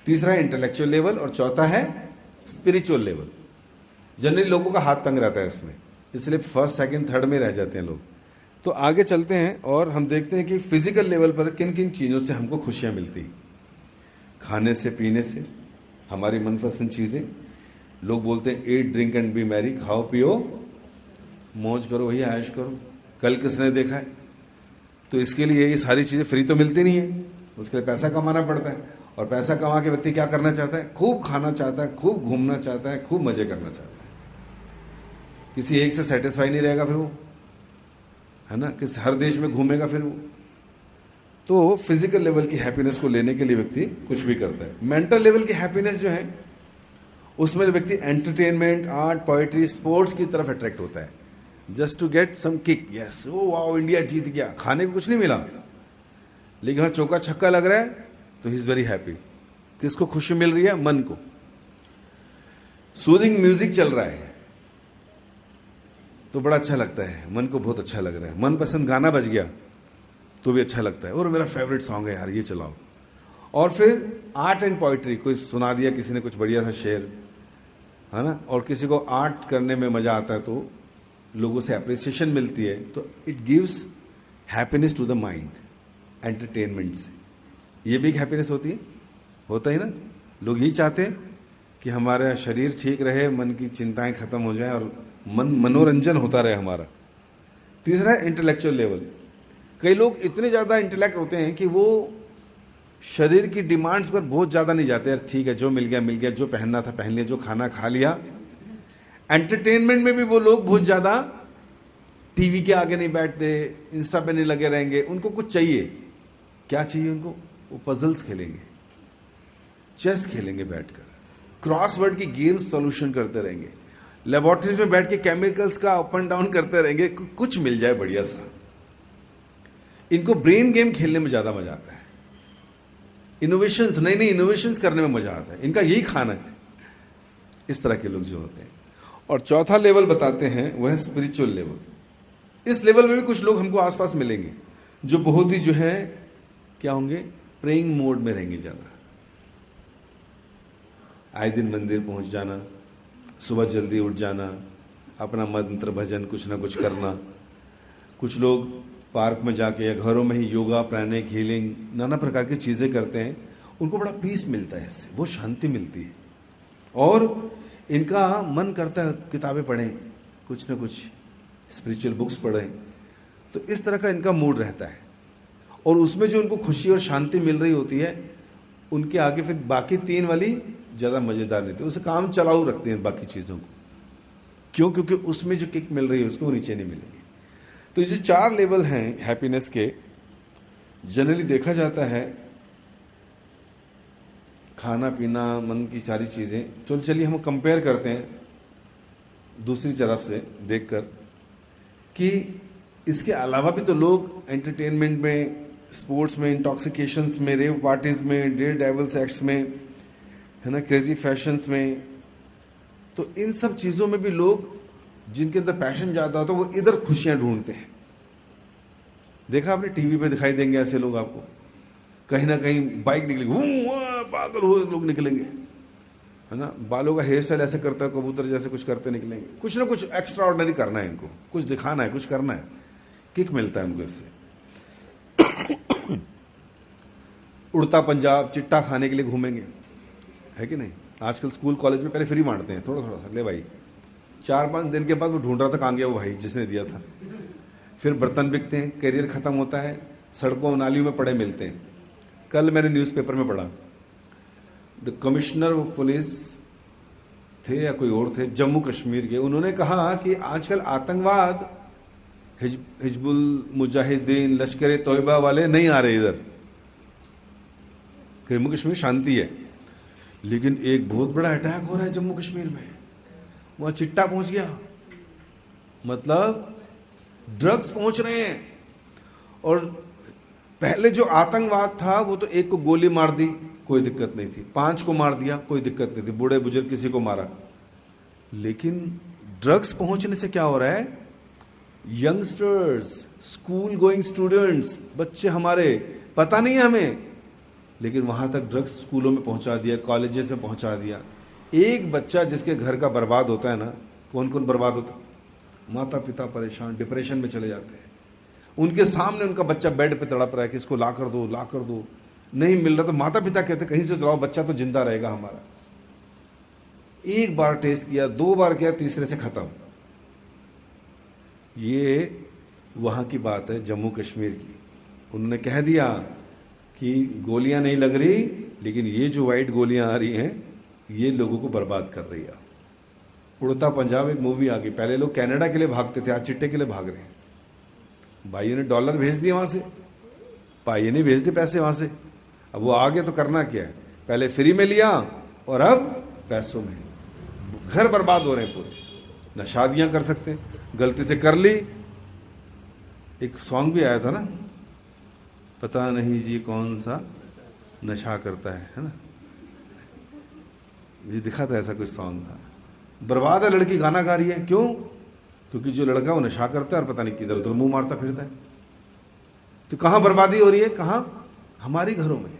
तीसरा है इंटेलेक्चुअल लेवल और चौथा है स्पिरिचुअल लेवल। जनरली लोगों का हाथ तंग रहता है इसमें, इसलिए फर्स्ट सेकंड थर्ड में रह जाते हैं लोग। तो आगे चलते हैं और हम देखते हैं कि फिजिकल लेवल पर किन किन चीज़ों से हमको खुशियाँ मिलती। खाने से, पीने से, हमारी मनपसंद चीज़ें। लोग बोलते हैं eat drink and B Mary, खाओ पियो मौज करो भैया, ऐश करो। कल किसने देखा है? तो इसके लिए ये सारी चीज़ें फ्री तो मिलती नहीं है, उसके लिए पैसा कमाना पड़ता है। और पैसा कमा के व्यक्ति क्या करना चाहता है? खूब खाना चाहता है, खूब घूमना चाहता है, खूब मजे करना चाहता है। किसी एक से सेटिस्फाई नहीं रहेगा फिर वो, है ना, किस हर देश में घूमेगा फिर वो। तो फिजिकल लेवल की हैप्पीनेस को लेने के लिए व्यक्ति कुछ भी करता है। मेंटल लेवल की हैप्पीनेस जो है उसमें व्यक्ति एंटरटेनमेंट, आर्ट, पोएट्री, स्पोर्ट्स की तरफ अट्रैक्ट होता है, just to get some kick. Yes, oh wow, India जीत गया। खाने को कुछ नहीं मिला, लेकिन हाँ चौका छक्का लग रहा है तो ही इज वेरी हैप्पी। किसको खुशी मिल रही है? मन को। सूदिंग म्यूजिक चल रहा है तो बड़ा अच्छा लगता है, मन को बहुत अच्छा लग रहा है। मनपसंद गाना बज गया तो भी अच्छा लगता है, और मेरा फेवरेट सॉन्ग है यार, ये चलाओ। और फिर आर्ट एंड पोइट्री, कोई सुना दिया किसी ने कुछ बढ़िया सा शेर, है ना, और किसी को आर्ट करने में मजा आता है तो लोगों से अप्रिसिएशन मिलती है, तो it gives happiness to the mind. Entertainment से ये भी एक हैप्पीनेस होती है, होता ही ना। लोग यही चाहते हैं कि हमारा शरीर ठीक रहे, मन की चिंताएं खत्म हो जाएं और मनोरंजन होता रहे हमारा। तीसरा है इंटेलेक्चुअल लेवल। कई लोग इतने ज़्यादा इंटेलेक्ट होते हैं कि वो शरीर की डिमांड्स पर बहुत ज़्यादा नहीं जाते। यार ठीक है, जो मिल गया मिल गया, जो पहनना था पहन लिया, जो खाना खा लिया। एंटरटेनमेंट में भी वो लोग बहुत ज़्यादा टीवी के आगे नहीं बैठते, इंस्टा पे नहीं लगे रहेंगे। उनको कुछ चाहिए। क्या चाहिए उनको? वो पजल्स खेलेंगे, चेस खेलेंगे बैठकर, क्रॉसवर्ड की गेम्स सॉल्यूशन करते रहेंगे, लेबोरेटरीज में बैठ के केमिकल्स का अप एंड डाउन करते रहेंगे। कुछ मिल जाए बढ़िया सा। इनको ब्रेन गेम खेलने में ज्यादा मजा आता है, इनोवेशंस, नई नई इनोवेशंस करने में मजा आता है। इनका यही खाना है। इस तरह के लोग जो होते हैं। और चौथा लेवल बताते हैं वह है स्पिरिचुअल लेवल। इस लेवल में भी कुछ लोग हमको आसपास मिलेंगे जो बहुत ही जो है क्या होंगे, प्रेइंग मोड में रहेंगे ज्यादा। आए दिन मंदिर पहुंच जाना, सुबह जल्दी उठ जाना, अपना मंत्र भजन कुछ ना कुछ करना। कुछ लोग पार्क में जाके या घरों में ही योगा, प्राणायाम, हीलिंग, नाना प्रकार की चीजें करते हैं। उनको बड़ा पीस मिलता है, इससे बहुत शांति मिलती है। और इनका मन करता है किताबें पढ़ें, कुछ ना कुछ स्पिरिचुअल बुक्स पढ़ें, तो इस तरह का इनका मूड रहता है। और उसमें जो उनको खुशी और शांति मिल रही होती है, उनके आगे फिर बाकी 3 वाली ज़्यादा मज़ेदार रहती है, उसे काम चलाऊ रखते हैं बाकी चीज़ों को। क्यों? क्योंकि उसमें जो किक मिल रही है उसको नीचे नहीं मिलेगी। तो ये जो 4 लेवल हैं हैप्पीनेस के, जनरली देखा जाता है खाना पीना, मन की सारी चीज़ें। तो चलिए हम कंपेयर करते हैं दूसरी तरफ से देखकर कि इसके अलावा भी तो लोग एंटरटेनमेंट में, स्पोर्ट्स में, इंटॉक्सिकेशंस में, रेव पार्टीज में, डेयर डेविल्स एक्ट्स में, है ना, क्रेजी फैशंस में, तो इन सब चीज़ों में भी लोग जिनके अंदर पैशन ज़्यादा होता है वो इधर खुशियाँ ढूंढते हैं। देखा आपने, टीवी पे दिखाई देंगे ऐसे लोग आपको, कहीं ना कहीं बाइक निकलेगी, पागल हो लोग निकलेंगे, है ना, बालों का हेयर स्टाइल ऐसे करता है कबूतर जैसे कुछ करते निकलेंगे। कुछ ना कुछ एक्स्ट्रा ऑर्डिनरी करना है इनको, कुछ दिखाना है, कुछ करना है, किक मिलता है उनको इससे। उड़ता पंजाब, चिट्टा खाने के लिए घूमेंगे, है कि नहीं। आजकल स्कूल कॉलेज में पहले फ्री बांटते हैं, थोड़ा थोड़ा सा ले भाई। 4-5 दिन के बाद वो ढूंढ रहा था कहाँ गया वो भाई जिसने दिया था। फिर बर्तन बिकते हैं, करियर खत्म होता है, सड़कों नालियों में पड़े मिलते हैं। कल मैंने न्यूज़पेपर में पढ़ा, द कमिश्नर ऑफ पुलिस थे या कोई और थे जम्मू कश्मीर के, उन्होंने कहा कि आजकल आतंकवाद, हिजबुल मुजाहिदीन, लश्कर तोयबा वाले नहीं आ रहे इधर, जम्मू कश्मीर शांति है, लेकिन एक बहुत बड़ा अटैक हो रहा है जम्मू कश्मीर में, वहां चिट्टा पहुंच गया, मतलब ड्रग्स पहुंच रहे हैं। और पहले जो आतंकवाद था वो तो एक को गोली मार दी कोई दिक्कत नहीं थी, 5 को मार दिया कोई दिक्कत नहीं थी, बूढ़े बुजुर्ग किसी को मारा। लेकिन ड्रग्स पहुंचने से क्या हो रहा है, यंगस्टर्स, स्कूल गोइंग स्टूडेंट्स, बच्चे हमारे, पता नहीं है हमें, लेकिन वहां तक ड्रग्स स्कूलों में पहुंचा दिया, कॉलेजेस में पहुंचा दिया। एक बच्चा जिसके घर का बर्बाद होता है ना, कौन कौन बर्बाद होता है, माता पिता परेशान, डिप्रेशन में चले जाते हैं। उनके सामने उनका बच्चा बेड पे तड़प रहा है कि इसको ला कर दो, नहीं मिल रहा, तो माता पिता कहते कहीं से दिलाओ, बच्चा तो जिंदा रहेगा हमारा। एक बार टेस्ट किया, 2 बार किया, तीसरे से खत्म। ये वहां की बात है जम्मू कश्मीर की। उन्होंने कह दिया कि गोलियां नहीं लग रही, लेकिन ये जो वाइट गोलियां आ रही हैं ये लोगों को बर्बाद कर रही है। उड़ता पंजाब एक मूवी आ गई, पहले लोग कनाडा के लिए भागते थे, आज चिट्टे के लिए भाग रहे हैं। भाइयों ने डॉलर भेज दिए वहां से, भाइयों ने भेज दिए पैसे वहां से, अब वो आगे तो करना क्या है, पहले फ्री में लिया और अब पैसों में। घर बर्बाद हो रहे हैं पूरे, ना शादियां कर सकते, गलती से कर ली। एक सॉन्ग भी आया था ना, पता नहीं जी कौन सा नशा करता है ना, मुझे दिखा था ऐसा कुछ सॉन्ग था। बर्बाद है लड़की, गाना गा रही है, क्यों? क्योंकि जो लड़का वो नशा करता है और पता नहीं किधर उधर मुंह मारता फिरता है। तो कहां बर्बादी हो रही है, कहां? हमारी घरों में।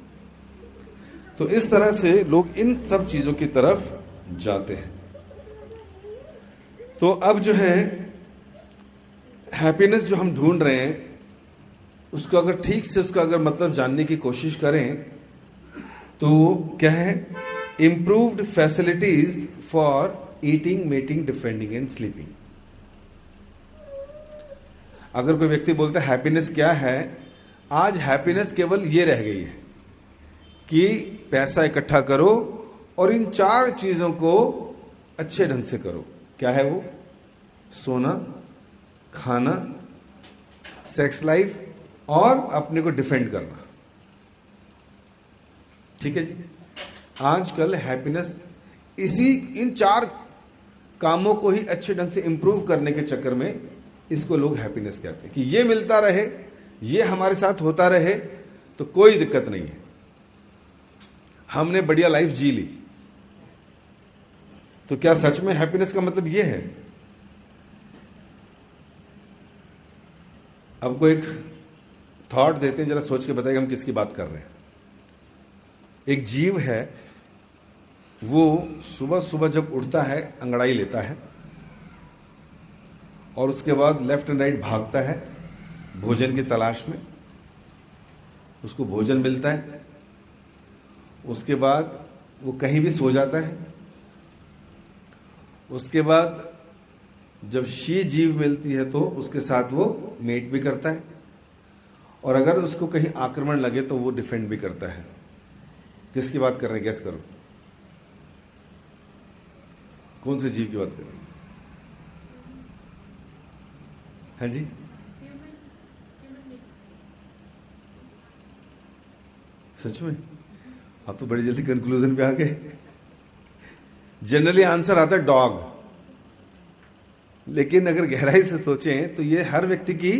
तो इस तरह से लोग इन सब चीजों की तरफ जाते हैं। तो अब जो है हैप्पीनेस जो हम ढूंढ रहे हैं, उसको अगर ठीक से उसका अगर मतलब जानने की कोशिश करें तो क्या है, improved facilities for eating, mating, defending and sleeping. अगर कोई व्यक्ति बोलता है हैप्पीनेस क्या है, आज हैप्पीनेस केवल ये रह गई है कि पैसा इकट्ठा करो और इन 4 चीजों को अच्छे ढंग से करो। क्या है वो? सोना, खाना, सेक्स लाइफ और अपने को डिफेंड करना। ठीक है जी। आजकल हैप्पीनेस इन 4 कामों को ही अच्छे ढंग से इंप्रूव करने के चक्कर में इसको लोग हैप्पीनेस कहते हैं कि ये मिलता रहे, ये हमारे साथ होता रहे तो कोई दिक्कत नहीं है, हमने बढ़िया लाइफ जी ली। तो क्या सच में हैप्पीनेस का मतलब ये है? अब को एक थॉट देते हैं, जरा सोच के बताइए हम किसकी बात कर रहे हैं। एक जीव है, वो सुबह सुबह जब उठता है अंगड़ाई लेता है और उसके बाद लेफ्ट एंड राइट भागता है भोजन की तलाश में, उसको भोजन मिलता है, उसके बाद वो कहीं भी सो जाता है उसके बाद जब शी जीव मिलती है तो उसके साथ वो मेट भी करता है, और अगर उसको कहीं आक्रमण लगे तो वो डिफेंड भी करता है। किसकी बात कर रहे हैं, गैस करो कौन से जीव की बात कर रहे हैं? हाँ जी, सच में आप तो बड़ी जल्दी कंक्लूजन पे आ गए। जनरली आंसर आता है डॉग, लेकिन अगर गहराई से सोचें तो ये हर व्यक्ति की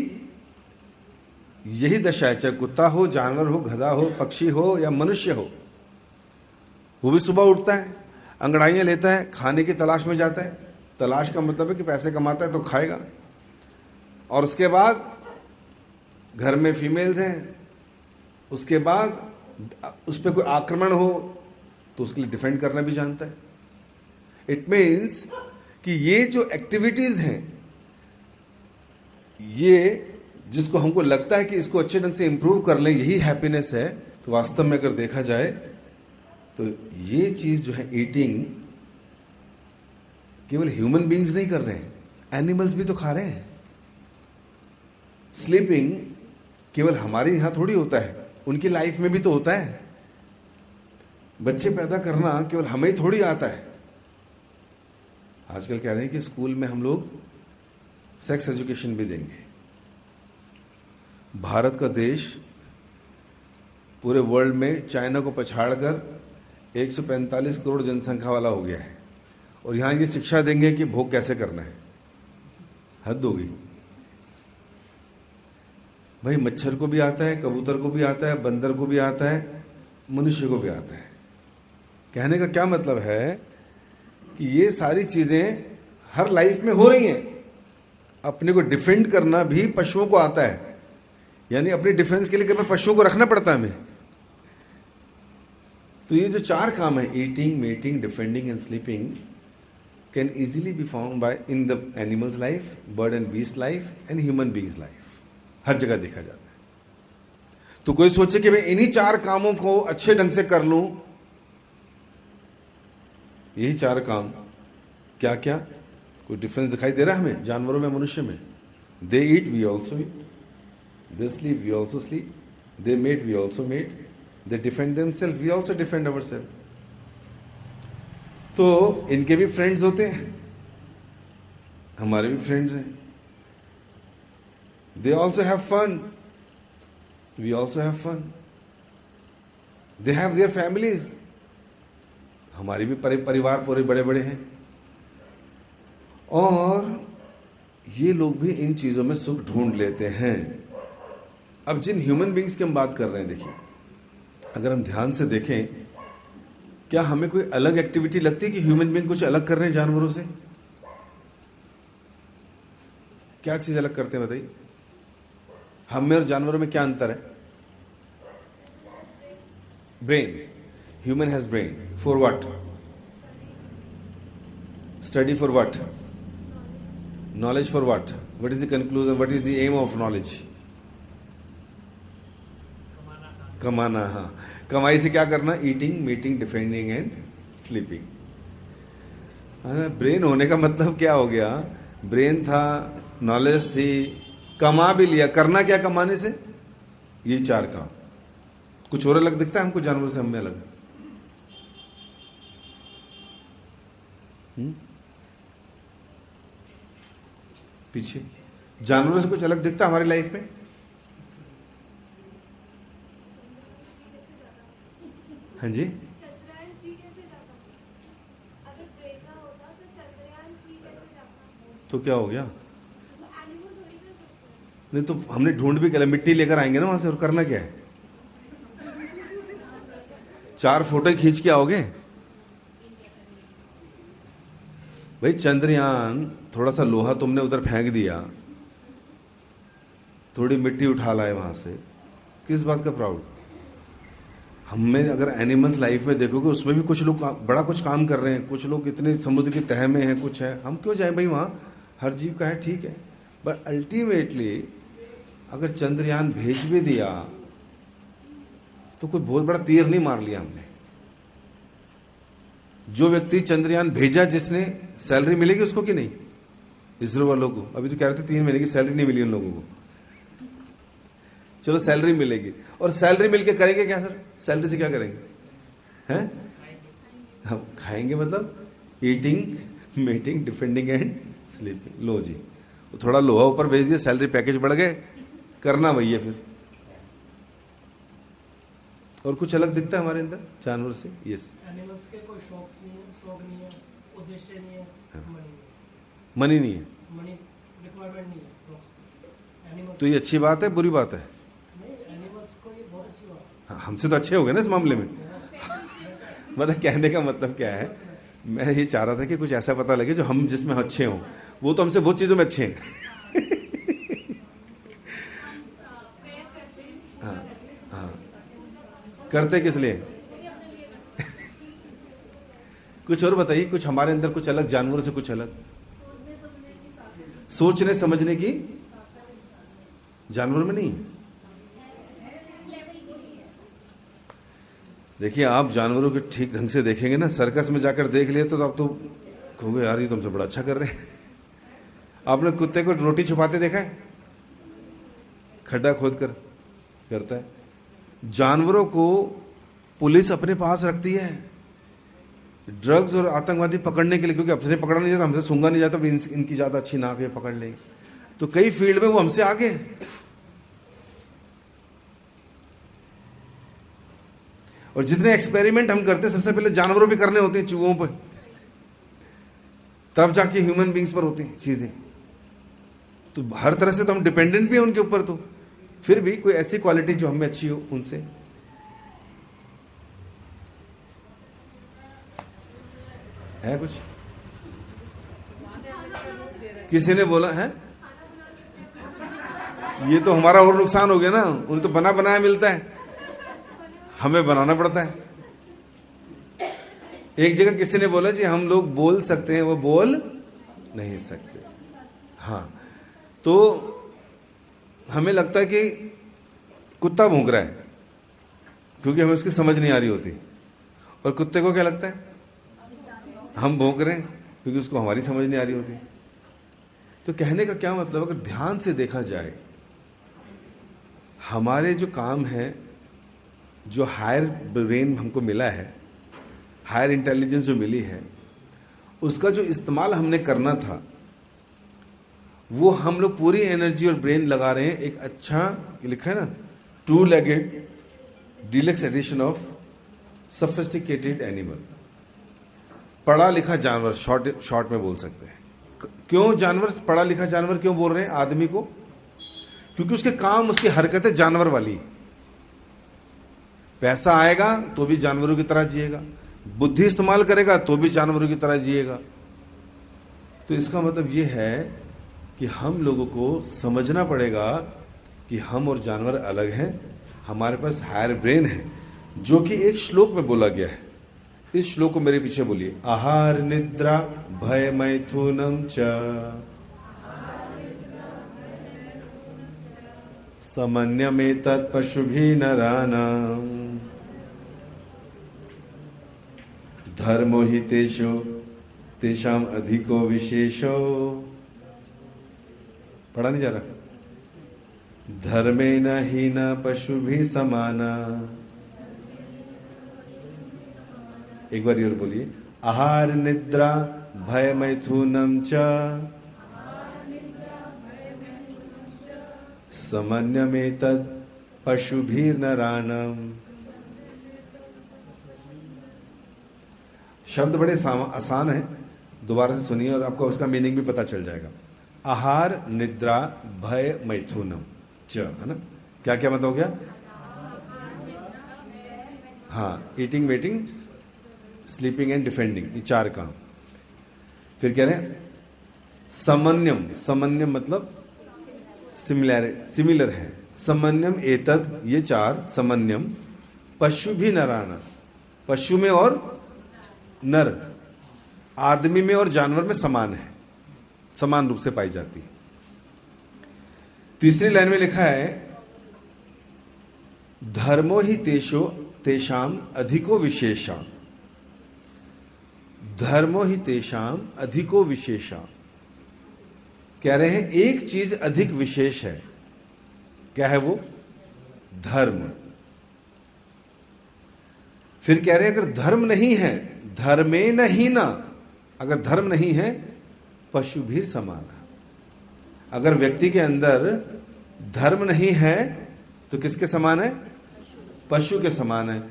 यही दशा है, चाहे कुत्ता हो, जानवर हो, गधा हो, पक्षी हो या मनुष्य हो। वो भी सुबह उठता है, अंगड़ाइयां लेता है, खाने की तलाश में जाता है। तलाश का मतलब है कि पैसे कमाता है तो खाएगा, और उसके बाद घर में फीमेल्स हैं, उसके बाद उस पर कोई आक्रमण हो तो उसके लिए डिफेंड करना भी जानता है। इट मीन्स कि ये जो एक्टिविटीज हैं, ये जिसको हमको लगता है कि इसको अच्छे ढंग से इंप्रूव कर लें, यही हैप्पीनेस है, तो वास्तव में अगर देखा जाए तो ये चीज जो है ईटिंग, केवल ह्यूमन बीइंग्स नहीं कर रहे हैं, एनिमल्स भी तो खा रहे हैं। स्लीपिंग केवल हमारे यहां थोड़ी होता है, उनकी लाइफ में भी तो होता है। बच्चे पैदा करना केवल हमें ही थोड़ी आता है। आजकल कह रहे हैं कि स्कूल में हम लोग सेक्स एजुकेशन भी देंगे। भारत का देश पूरे वर्ल्ड में चाइना को पछाड़कर 145 करोड़ जनसंख्या वाला हो गया है, और यहां ये शिक्षा देंगे कि भोग कैसे करना है। हद होगी भाई। मच्छर को भी आता है, कबूतर को भी आता है, बंदर को भी आता है, मनुष्य को भी आता है। कहने का क्या मतलब है कि ये सारी चीजें हर लाइफ में हो रही हैं। अपने को डिफेंड करना भी पशुओं को आता है, यानी अपनी डिफेंस के लिए कभी पशुओं को रखना पड़ता है हमें। तो ये जो 4 काम है, eating, mating, defending and sleeping, can easily be found by in the animals life, bird and beast life and human beings life. हर जगह देखा जाता है। तो कोई सोचे कि मैं इन्हीं 4 कामों को अच्छे ढंग से कर लूं, यही 4 काम क्या क्या, कोई डिफरेंस दिखाई दे रहा है हमें जानवरों में, मनुष्य में? They eat, we also eat, they sleep, we also sleep, they mate, we also mate, they defend themself, we also defend ourself. तो इनके भी फ्रेंड्स होते हैं, हमारे भी फ्रेंड्स हैं। They also have fun. We also have fun. They have their families. हमारी भी परिवार पूरे बड़े बड़े हैं, और ये लोग भी इन चीजों में सुख ढूंढ लेते हैं। अब जिन ह्यूमन बींग्स की हम बात कर रहे हैं, देखिए अगर हम ध्यान से देखें, क्या हमें कोई अलग एक्टिविटी लगती है कि ह्यूमन बींग कुछ अलग कर रहे हैं जानवरों से? क्या चीज अलग करते हैं बताइए? हम में और जानवरों में क्या अंतर है? Brain. Human has brain for what? Study for what? Knowledge for what? What is the conclusion? What is the aim of knowledge? कमाना। हाँ, कमाई से क्या करना? Eating, meeting, defending and sleeping. Brain होने का मतलब क्या हो गया? ब्रेन था, नॉलेज थी, कमा भी लिया। करना क्या कमाने से? ये 4 काम। कुछ और अलग दिखता है हमको जानवरों से? हमें अलग पीछे जानवरों से कुछ अलग दिखता है हमारी लाइफ में? हाँ जी, तो क्या हो गया? नहीं तो हमने ढूंढ भी कर, मिट्टी लेकर आएंगे ना वहां से, और करना क्या है? 4 फोटो खींच के आओगे भाई। चंद्रयान, थोड़ा सा लोहा तुमने उधर फेंक दिया, थोड़ी मिट्टी उठा लाए वहां से, किस बात का प्राउड? हमें अगर एनिमल्स लाइफ में देखोगे, उसमें भी कुछ लोग बड़ा कुछ काम कर रहे हैं, कुछ लोग इतने समुद्र की तह में हैं, कुछ है। हम क्यों जाएं भाई वहां? हर जीव का है, ठीक है, बट अल्टीमेटली अगर चंद्रयान भेज भी दिया तो कोई बहुत बड़ा तीर नहीं मार लिया हमने। जो व्यक्ति चंद्रयान भेजा जिसने, सैलरी मिलेगी उसको कि नहीं? इसरो वालों को अभी तो कह रहे थे 3 महीने की सैलरी नहीं मिली उन लोगों को। चलो सैलरी मिलेगी, और सैलरी मिलके करेंगे क्या सर? सैलरी से क्या करेंगे? हैं? हम खाएंगे, मतलब eating, meeting, defending and sleeping. लो जी, थोड़ा लोहा ऊपर भेज दिया, सैलरी पैकेज बढ़ गए, करना वही है फिर। और कुछ अलग दिखता है हमारे अंदर जानवर से? यस, एनिमल्स के कोई शौक नहीं है, उद्देश्य नहीं है, मनी नहीं है, मनी रिक्वायरमेंट नहीं है एनिमल्स। तो ये अच्छी बात है बुरी बात है? एनिमल्स को ये बहुत अच्छी बात है। हाँ, हमसे तो अच्छे हो गए ना इस मामले में। मतलब कहने का मतलब क्या है, मैं ये चाह रहा था कि कुछ ऐसा पता लगे जो हम जिसमें अच्छे हों। वो तो हमसे बहुत चीजों में अच्छे हैं। हाँ, हाँ, करते किस लिए? कुछ और बताइए, कुछ हमारे अंदर कुछ अलग, जानवरों से कुछ अलग। सोचने समझने की जानवर में नहीं है। देखिए, आप जानवरों के ठीक ढंग से देखेंगे ना, सर्कस में जाकर देख लिया तो आप तो कहोगे यार ये तुमसे बड़ा अच्छा कर रहे हैं। आपने कुत्ते को रोटी छुपाते देखा है? खड्डा खोद कर करता है। जानवरों को पुलिस अपने पास रखती है ड्रग्स और आतंकवादी पकड़ने के लिए, क्योंकि अपने पकड़ा नहीं जाता, हमसे सूंघा नहीं जाता, इनकी ज्यादा अच्छी नाक है, पकड़ लेंगे। तो कई फील्ड में वो हमसे आगे हैं। और जितने एक्सपेरिमेंट हम करते हैं सबसे पहले जानवरों पे करने होते हैं, चूहों पर, तब जाके ह्यूमन बींग्स पर होती हैं चीजें। तो हर तरह से तो हम डिपेंडेंट भी हैं उनके ऊपर। तो फिर भी कोई ऐसी क्वालिटी जो हमें अच्छी हो उनसे। है कुछ? किसी ने बोला है ये तो हमारा और नुकसान हो गया ना, उन्हें तो बना बनाया मिलता है, हमें बनाना पड़ता है। एक जगह किसी ने बोला जी हम लोग बोल सकते हैं, वो बोल नहीं सकते। हाँ, तो हमें लगता है कि कुत्ता भौंक रहा है क्योंकि हमें उसकी समझ नहीं आ रही होती, और कुत्ते को क्या लगता है हम भौंक रहे हैं क्योंकि उसको हमारी समझ नहीं आ रही होती। तो कहने का क्या मतलब, अगर ध्यान से देखा जाए, हमारे जो काम है, जो हायर ब्रेन हमको मिला है, हायर इंटेलिजेंस जो मिली है, उसका जो इस्तेमाल हमने करना था, वो हम लोग पूरी एनर्जी और ब्रेन लगा रहे हैं एक अच्छा, लिखा है ना, 2-legged deluxe edition of sophisticated animal, पढ़ा लिखा जानवर, शॉर्ट में बोल सकते हैं। क्यों जानवर, पढ़ा लिखा जानवर क्यों बोल रहे हैं आदमी को? क्योंकि उसके काम, उसकी हरकतें जानवर वाली। पैसा आएगा तो भी जानवरों की तरह जिएगा, बुद्धि इस्तेमाल करेगा तो भी जानवरों की तरह जिएगा। तो इसका मतलब यह है कि हम लोगों को समझना पड़ेगा कि हम और जानवर अलग हैं। हमारे पास हायर ब्रेन है, जो कि एक श्लोक में बोला गया है। इस श्लोक को मेरे पीछे बोलिए। आहार निद्रा भय मैथुनम च समन्यमेतत् पशुभिः नराणाम् धर्मो हि तेषु तेषाम अधिको विशेषो। पढ़ा नहीं जा रहा? धर्मेण हि न पशुभिः समाना। एक बार और बोलिए। आहार निद्रा भय मैथुनम च समन्यमेतत् पशुभिर्नराणाम्। शब्द बड़े आसान है, दोबारा से सुनिए और आपको उसका मीनिंग भी पता चल जाएगा। आहार निद्रा भय मैथुनम च, है ना? क्या क्या मतलब हो गया? हाँ, eating, waiting, sleeping and defending, ये 4 काम। फिर कह रहे हैं समन्यम। समन्यम मतलब सिमिलर है। समन्यम एतद, ये 4 समन्यम। पशु भी नराना, पशु में और नर, आदमी में और जानवर में समान है, समान रूप से पाई जाती है। तीसरी लाइन में लिखा है धर्मो ही तेषाम अधिको विशेषा। धर्मो ही तेषाम अधिको विशेषा। कह रहे हैं एक चीज अधिक विशेष है, क्या है वो? धर्म। फिर कह रहे हैं अगर धर्म नहीं है, धर्मे नहीं ना, अगर धर्म नहीं है पशु भी समान। अगर व्यक्ति के अंदर धर्म नहीं है तो किसके समान है? पशु के समान है।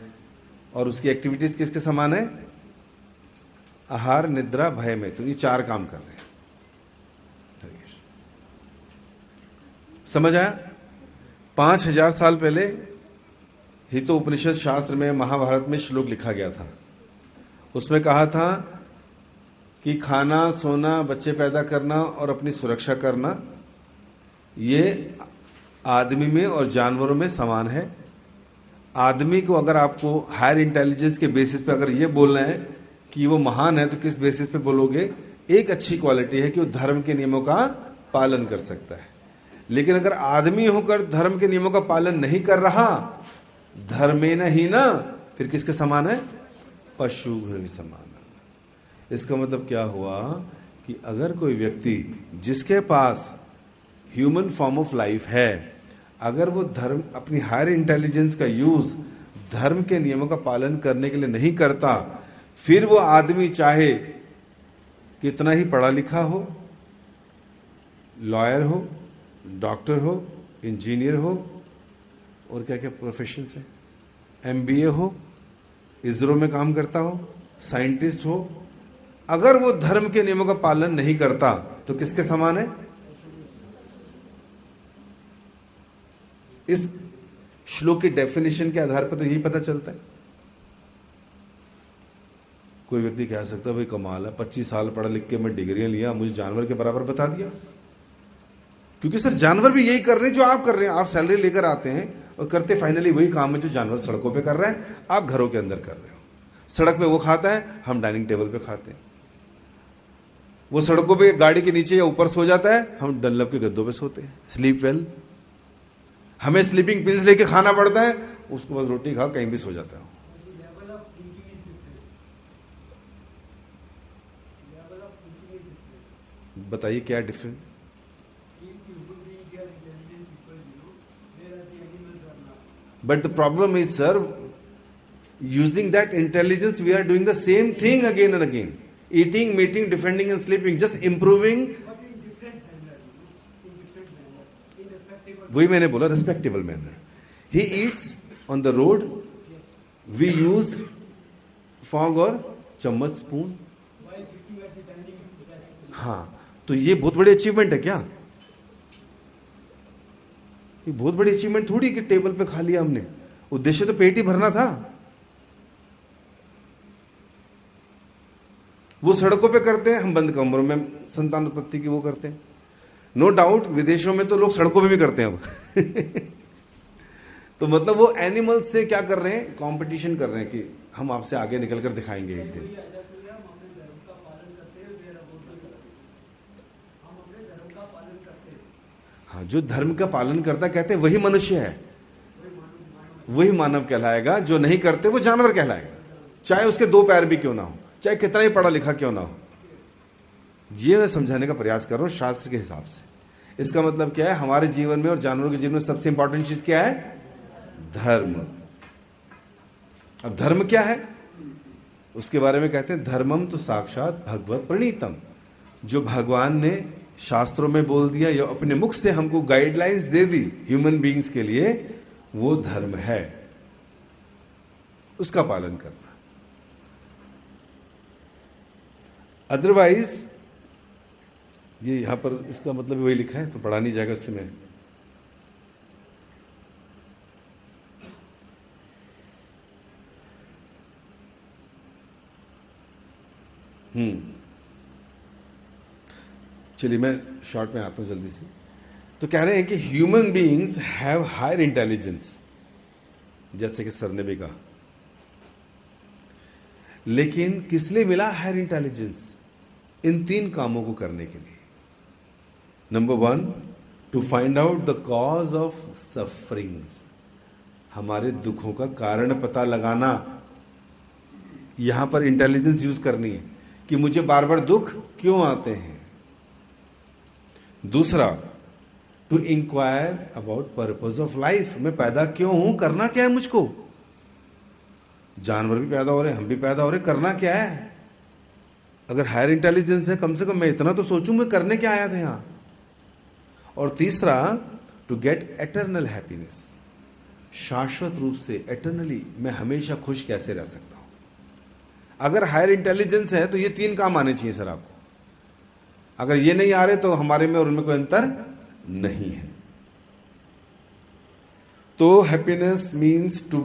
और उसकी एक्टिविटीज किसके समान है? आहार, निद्रा, भय में। तो ये 4 काम कर रहे हैं। समझ आया? 5000 साल पहले ही तो उपनिषद शास्त्र में, महाभारत में श्लोक लिखा गया था। उसमें कहा था कि खाना, सोना, बच्चे पैदा करना और अपनी सुरक्षा करना ये आदमी में और जानवरों में समान है। आदमी को अगर आपको हायर इंटेलिजेंस के बेसिस पे अगर ये बोलना है कि वो महान है तो किस बेसिस पे बोलोगे? एक अच्छी क्वालिटी है कि वो धर्म के नियमों का पालन कर सकता है। लेकिन अगर आदमी होकर धर्म के नियमों का पालन नहीं कर रहा, धर्मे नहीं ना, फिर किसके समान है? पशु के समान। इसका मतलब क्या हुआ कि अगर कोई व्यक्ति जिसके पास ह्यूमन फॉर्म ऑफ लाइफ है, अगर वो धर्म, अपनी हायर इंटेलिजेंस का यूज धर्म के नियमों का पालन करने के लिए नहीं करता, फिर वो आदमी चाहे कितना ही पढ़ा लिखा हो, लॉयर हो, डॉक्टर हो, इंजीनियर हो, और क्या क्या प्रोफेशंस है, MBA हो, इसरो में काम करता हो, साइंटिस्ट हो, अगर वो धर्म के नियमों का पालन नहीं करता तो किसके समान है? इस श्लोक की डेफिनेशन के आधार पर तो यही पता चलता है। कोई व्यक्ति कह सकता है भाई कमाल है, 25 साल पढ़ा लिख के मैं डिग्रियां लिया, मुझे जानवर के बराबर बता दिया। क्योंकि सर जानवर भी यही कर रहे हैं जो आप कर रहे हैं। आप सैलरी लेकर आते हैं और करते फाइनली वही काम है जो जानवर सड़कों पे कर रहा है, आप घरों के अंदर कर रहे हो। सड़क पे वो खाता है, हम डाइनिंग टेबल पे खाते हैं। वो सड़कों पे गाड़ी के नीचे या ऊपर सो जाता है, हम डनलप के गद्दों पे सोते हैं। Sleep well. हमें स्लीपिंग पिल्स लेके खाना पड़ता है, उसको बस रोटी खा कहीं भी सो जाता है। बताइए क्या different? But the problem is, sir, using that intelligence, we are doing the same thing again and again. Eating, meeting, defending and sleeping, just improving. वही मैंने बोला, respectable manner. He eats on the road. We use fork और चम्मच, spoon. हाँ, तो ये बहुत बड़ी अचीवमेंट है क्या? ये बहुत बड़ी अचीवमेंट थोड़ी कि टेबल पे खा लिया हमने। उद्देश्य तो पेट ही भरना था। वो सड़कों पे करते हैं, हम बंद कमरों में संतान उत्पत्ति की वो करते हैं। नो डाउट विदेशों में तो लोग सड़कों पे भी करते हैं अब। तो मतलब वो एनिमल से क्या कर रहे हैं? कंपटीशन कर रहे हैं कि हम आपसे आगे निकल कर दिखाएंगे एक दिन। हाँ, जो धर्म का पालन करता कहते हैं वही मनुष्य है, वही मानव कहलाएगा। जो नहीं करते वो जानवर कहलाएगा, चाहे उसके 2 पैर भी क्यों ना हो, चाहे कितना ही पढ़ा लिखा क्यों ना हो। ये मैं समझाने का प्रयास कर रहा हूं शास्त्र के हिसाब से। इसका मतलब क्या है? हमारे जीवन में और जानवरों के जीवन में सबसे इंपॉर्टेंट चीज क्या है? धर्म। अब धर्म क्या है उसके बारे में कहते हैं धर्मम तो साक्षात भगवत प्रणीतम। जो भगवान ने शास्त्रों में बोल दिया या अपने मुख से हमको गाइडलाइंस दे दी ह्यूमन बीइंग्स के लिए, वो धर्म है, उसका पालन करना। अदरवाइज ये यहां पर इसका मतलब वही लिखा है तो पढ़ा नहीं जाएगा इससे मैं। चलिए मैं शॉर्ट में आता हूं जल्दी से। तो कह रहे हैं कि human beings have higher intelligence, जैसे कि सर ने भी कहा। लेकिन किस लिए मिला हायर इंटेलिजेंस? इन 3 कामों को करने के लिए। Number 1, to find out the cause of sufferings, हमारे दुखों का कारण पता लगाना। यहां पर इंटेलिजेंस यूज करनी है कि मुझे बार बार दुख क्यों आते हैं। दूसरा, to inquire about purpose of life, मैं पैदा क्यों हूं, करना क्या है मुझको। जानवर भी पैदा हो रहे, हम भी पैदा हो रहे, करना क्या है। अगर हायर इंटेलिजेंस है, कम से कम मैं इतना तो सोचूं मैं करने क्या आया था यहां। और तीसरा, टू गेट एटर्नल हैप्पीनेस, शाश्वत रूप से एटर्नली मैं हमेशा खुश कैसे रह सकता हूं। अगर हायर इंटेलिजेंस है तो ये 3 काम आने चाहिए सर आपको। अगर ये नहीं आ रहे तो हमारे में और उनमें कोई अंतर नहीं है। तो happiness means to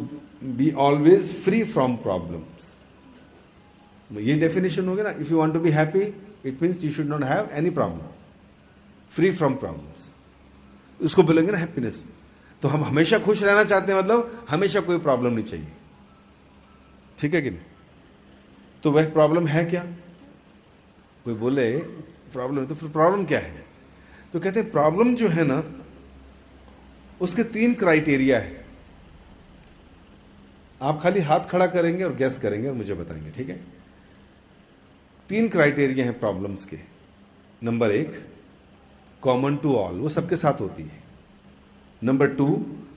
be always free from problems. ये डेफिनेशन हो गया ना। If you want to be happy it means you should not have any problem, free from problems, उसको बोलेंगे ना हैप्पीनेस। तो हम हमेशा खुश रहना चाहते हैं, मतलब हमेशा कोई प्रॉब्लम नहीं चाहिए। ठीक है कि नहीं। तो वह प्रॉब्लम है क्या। कोई बोले प्रॉब्लम है, तो फिर प्रॉब्लम क्या है। तो कहते हैं प्रॉब्लम जो है ना उसके 3 क्राइटेरिया है। आप खाली हाथ खड़ा करेंगे और गैस करेंगे और मुझे बताएंगे, ठीक है। 3 क्राइटेरिया हैं प्रॉब्लम्स के। नंबर 1, कॉमन टू ऑल, वो सबके साथ होती है। नंबर 2,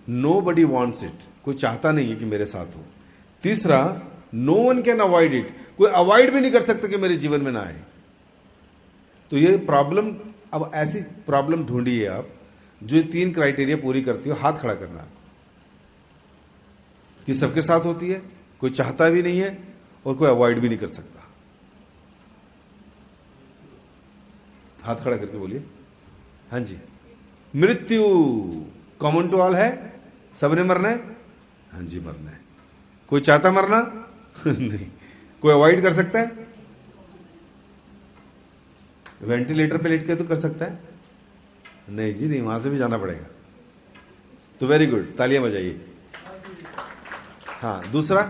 नोबडी वांट्स इट, कोई चाहता नहीं है कि मेरे साथ हो। तीसरा, no one can avoid it, कोई अवॉइड भी नहीं कर सकता कि मेरे जीवन में ना आए। तो ये प्रॉब्लम, अब ऐसी प्रॉब्लम ढूंढिए आप जो 3 क्राइटेरिया पूरी करती हो। हाथ खड़ा करना कि सबके साथ होती है, कोई चाहता भी नहीं है और कोई अवॉइड भी नहीं कर सकता। हाथ खड़ा करके बोलिए। हाँ जी। मृत्यु कॉमन टू ऑल है, सबने मरना है। हाँ जी, मरना है। कोई चाहता मरना नहीं। कोई अवॉइड कर सकता है, वेंटिलेटर पे लेट के तो कर सकता है, नहीं जी नहीं, वहां से भी जाना पड़ेगा। तो वेरी गुड, तालियां बजाइए। हाँ, दूसरा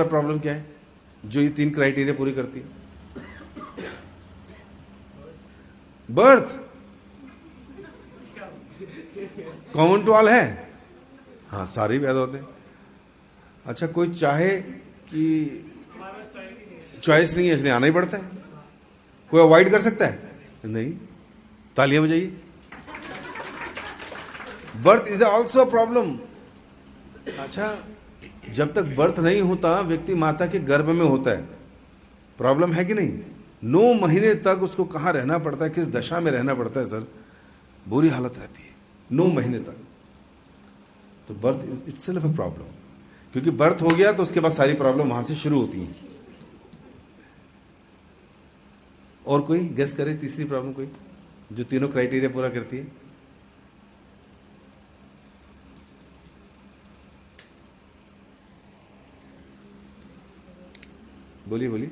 प्रॉब्लम क्या है जो ये 3 क्राइटेरिया पूरी करती है। बर्थ कॉमन टू ऑल है, हाँ सारे पैदा होते हैं। अच्छा, कोई चाहे कि चॉइस नहीं है इसलिए आना ही पड़ता है। कोई अवॉइड कर सकता है, नहीं। तालियां बजाइए। Birth is also a problem. अच्छा, जब तक बर्थ नहीं होता व्यक्ति माता के गर्भ में होता है, प्रॉब्लम है कि नहीं। 9 महीने तक उसको कहां रहना पड़ता है, किस दशा में रहना पड़ता है सर, बुरी हालत रहती है 9 महीने तक। तो birth is itself a problem, क्योंकि बर्थ हो गया तो उसके बाद सारी प्रॉब्लम वहां से शुरू होती है। और कोई गेस करे तीसरी प्रॉब्लम कोई जो तीनों क्राइटेरिया पूरा करती है। बोलिए बोलिए।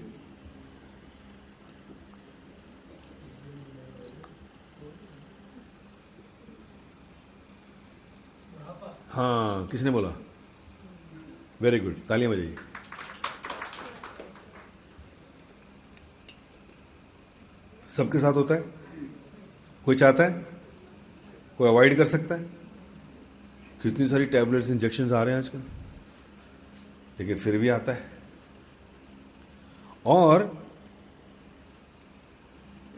हाँ, किसने बोला। वेरी गुड, तालियां बजाइए। सबके साथ होता है, कोई चाहता है, कोई अवॉइड कर सकता है। कितनी सारी टैबलेट्स इंजेक्शन आ रहे हैं आजकल, लेकिन फिर भी आता है। और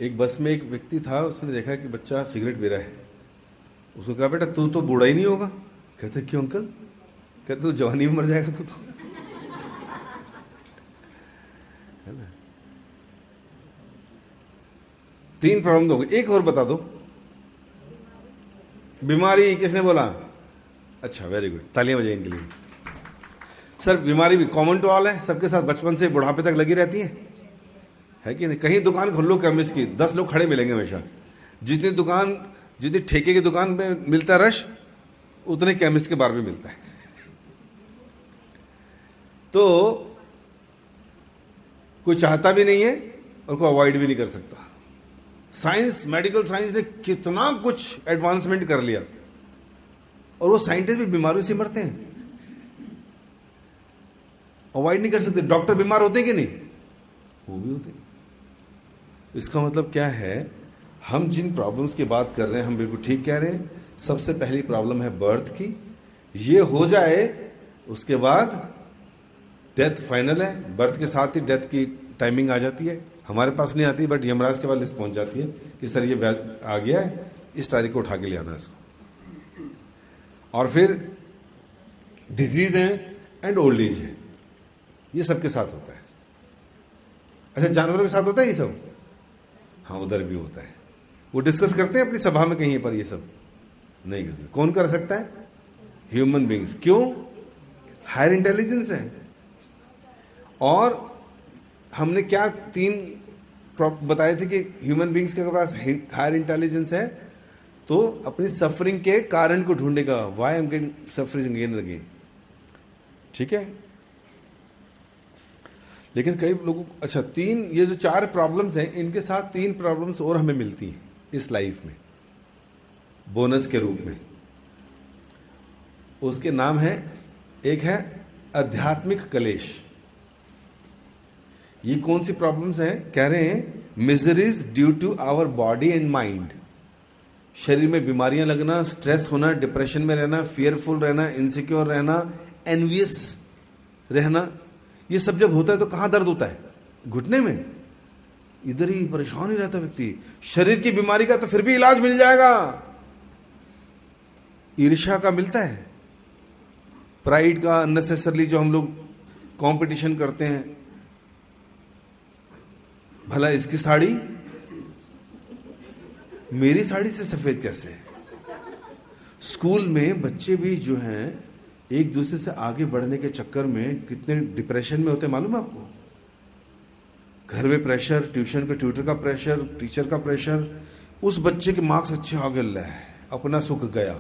एक बस में एक व्यक्ति था, उसने देखा कि बच्चा सिगरेट पी रहा है। उसको कहा, बेटा तू तो बूढ़ा ही नहीं होगा। कहते क्यों अंकल। कहते तो जवानी में मर जाएगा तो है ना। 3 प्रॉब्लम दोगे। एक और बता दो, बीमारी किसने बोला। अच्छा, वेरी गुड, तालियां बजाइए इनके लिए। सर बीमारी भी कॉमन टू ऑल है, सबके साथ बचपन से बुढ़ापे तक लगी रहती है कि नहीं। कहीं दुकान खोल लो केमिस्ट की, 10 लोग खड़े मिलेंगे हमेशा। जितनी ठेके की दुकान में मिलता है रश, उतने केमिस्ट के बार में मिलता है। तो कोई चाहता भी नहीं है और कोई अवॉइड भी नहीं कर सकता। साइंस, मेडिकल साइंस ने कितना कुछ एडवांसमेंट कर लिया, और वो साइंटिस्ट भी बीमारियों से मरते हैं, अवॉइड नहीं कर सकते। डॉक्टर बीमार होते हैं कि नहीं, वो भी होते हैं। इसका मतलब क्या है, हम जिन प्रॉब्लम्स की बात कर रहे हैं हम बिल्कुल ठीक कह रहे हैं। सबसे पहली प्रॉब्लम है बर्थ की, ये हो जाए उसके बाद डेथ फाइनल है, बर्थ के साथ ही डेथ की टाइमिंग आ जाती है। हमारे पास नहीं आती, बट यमराज के पास लिस्ट पहुंच जाती है कि सर ये आ गया है, इस तारीख को उठा के ले आना इसको। और फिर डिजीज है एंड ओल्ड एज है, ये सबके साथ होता है। अच्छा, जानवरों के साथ होता है ये सब? हाँ, उधर भी होता है। वो डिस्कस करते हैं अपनी सभा में कहीं पर, ये सब नहीं कर सकते। कौन कर सकता है? Human beings. क्यों? हायर इंटेलिजेंस है। और हमने क्या 3 बताए थे कि ह्यूमन बींग्स के पास हायर इंटेलिजेंस है, तो अपनी सफरिंग के कारण को ढूंढेगा। Why am getting suffering again again, ठीक है। लेकिन कई लोगों, अच्छा, 3, ये जो 4 प्रॉब्लम्स हैं, इनके साथ 3 प्रॉब्लम्स और हमें मिलती हैं इस लाइफ में बोनस के रूप में। उसके नाम है, एक है आध्यात्मिक कलेश। ये कौन सी प्रॉब्लम्स हैं? कह रहे हैं miseries due to our body and mind. शरीर में बीमारियां लगना, स्ट्रेस होना, डिप्रेशन में रहना, फियरफुल रहना, इनसिक्योर रहना, एनवियस रहना, ये सब जब होता है तो कहां दर्द होता है? घुटने में। इधर ही परेशान ही रहता व्यक्ति। शरीर की बीमारी का तो फिर भी इलाज मिल जाएगा, ईर्ष्या का मिलता है, प्राइड का, अननेसेसरली जो हम लोग कंपटीशन करते हैं, भला इसकी साड़ी मेरी साड़ी से सफेद कैसे है? स्कूल में बच्चे भी जो हैं एक दूसरे से आगे बढ़ने के चक्कर में कितने डिप्रेशन में होते हैं, मालूम है आपको? घर में प्रेशर, ट्यूशन के ट्यूटर का प्रेशर, टीचर का प्रेशर, उस बच्चे के मार्क्स अच्छे आ गए, अपना सुख गया।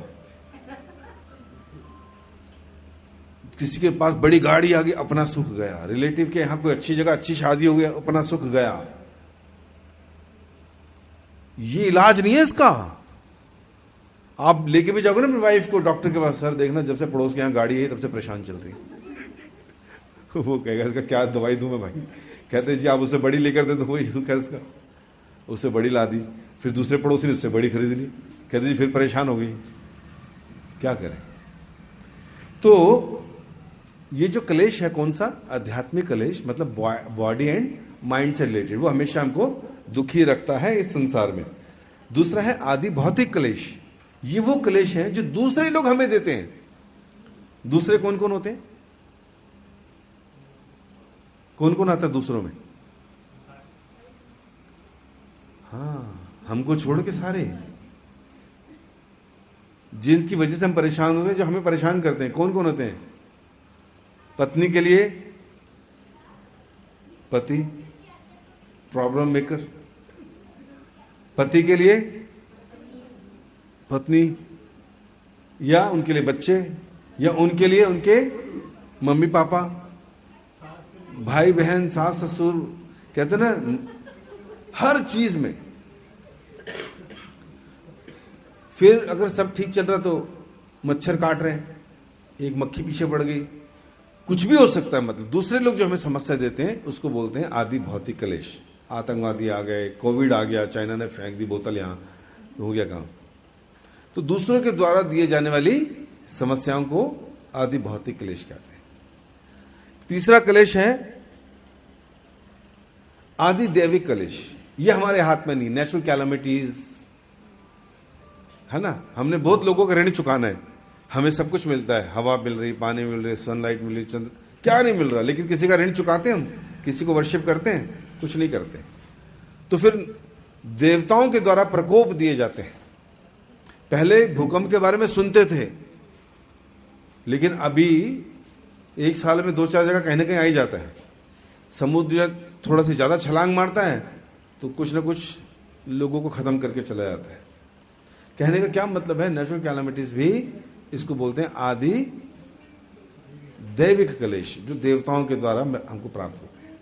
किसी के पास बड़ी गाड़ी आ गई, अपना सुख गया। रिलेटिव के यहां कोई अच्छी जगह अच्छी शादी हो गई, अपना सुख गया। ये इलाज नहीं है इसका। आप लेके भी जाओगे ना अपनी वाइफ को डॉक्टर के पास, सर देखना जब से पड़ोस के यहाँ गाड़ी है तब से परेशान चल रही है। वो कहेगा इसका क्या दवाई दूं मैं भाई? कहते जी आप उससे बड़ी लेकर दे, तो वही क्या इसका, उससे बड़ी ला दी, फिर दूसरे पड़ोसी ने उससे बड़ी खरीद ली, कहते जी फिर परेशान हो गई, क्या करें? तो ये जो कलेश है, कौन सा? आध्यात्मिक कलेश, मतलब बॉडी एंड माइंड से रिलेटेड, वो हमेशा हमको दुखी रखता है इस संसार में। दूसरा है आदि भौतिक कलेश। ये वो कलेश हैं जो दूसरे लोग हमें देते हैं। दूसरे कौन कौन होते हैं? कौन कौन आता है दूसरों में? हाँ, हमको छोड़ के सारे, जिनकी वजह से हम परेशान होते हैं, जो हमें परेशान करते हैं, कौन कौन होते हैं? पत्नी के लिए पति, प्रॉब्लम मेकर। पति के लिए पत्नी, या उनके लिए बच्चे, या उनके लिए उनके मम्मी पापा, भाई बहन, सास ससुर, कहते ना हर चीज में। फिर अगर सब ठीक चल रहा तो मच्छर काट रहे हैं, एक मक्खी पीछे पड़ गई, कुछ भी हो सकता है। मतलब दूसरे लोग जो हमें समस्या देते हैं उसको बोलते हैं आदि भौतिक कलेश। आतंकवादी आ गए, कोविड आ गया, चाइना ने फेंक दी बोतल यहां, तो हो गया काम। तो दूसरों के द्वारा दिए जाने वाली समस्याओं को आदि भौतिक कलेश कहते हैं। तीसरा कलेश है आदि दैविक कलेश। ये हमारे हाथ में नहीं, नेचुरल कैलामिटीज है ना। हमने बहुत लोगों का ऋण चुकाना है, हमें सब कुछ मिलता है, हवा मिल रही, पानी मिल रही, सनलाइट मिल रही, चंद्र, क्या नहीं मिल रहा, लेकिन किसी का ऋण चुकाते हैं हम, किसी को वर्शिप करते हैं, कुछ नहीं करते। तो फिर देवताओं के द्वारा प्रकोप दिए जाते हैं। पहले भूकंप के बारे में सुनते थे, लेकिन अभी एक साल में 2-4 जगह कहीं ना कहीं आ ही जाता है। समुद्र थोड़ा सी ज्यादा छलांग मारता है तो कुछ ना कुछ लोगों को खत्म करके चला जाता है। कहने का क्या मतलब है, नेचुरल कैलामिटीज भी इसको बोलते हैं आदि दैविक कलेश, जो देवताओं के द्वारा हमको प्राप्त होते हैं।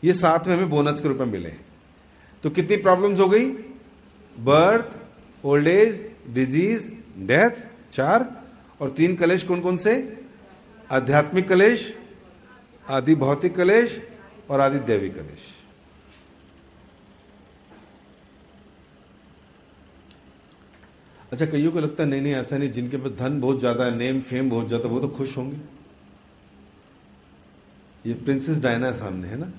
ये साथ में हमें बोनस के रूप में मिले। तो कितनी प्रॉब्लम्स हो गई? Birth, old age, disease, death, 4, और 3 कलेश कौन कौन से? आध्यात्मिक कलेश, आदि भौतिक कलेश और आदि दैविक कलेश। अच्छा, कईयों को लगता है नहीं नहीं ऐसा नहीं, जिनके पास धन बहुत ज्यादा है, नेम फेम बहुत ज्यादा, वो तो खुश होंगे। ये प्रिंसेस डायना सामने है ना,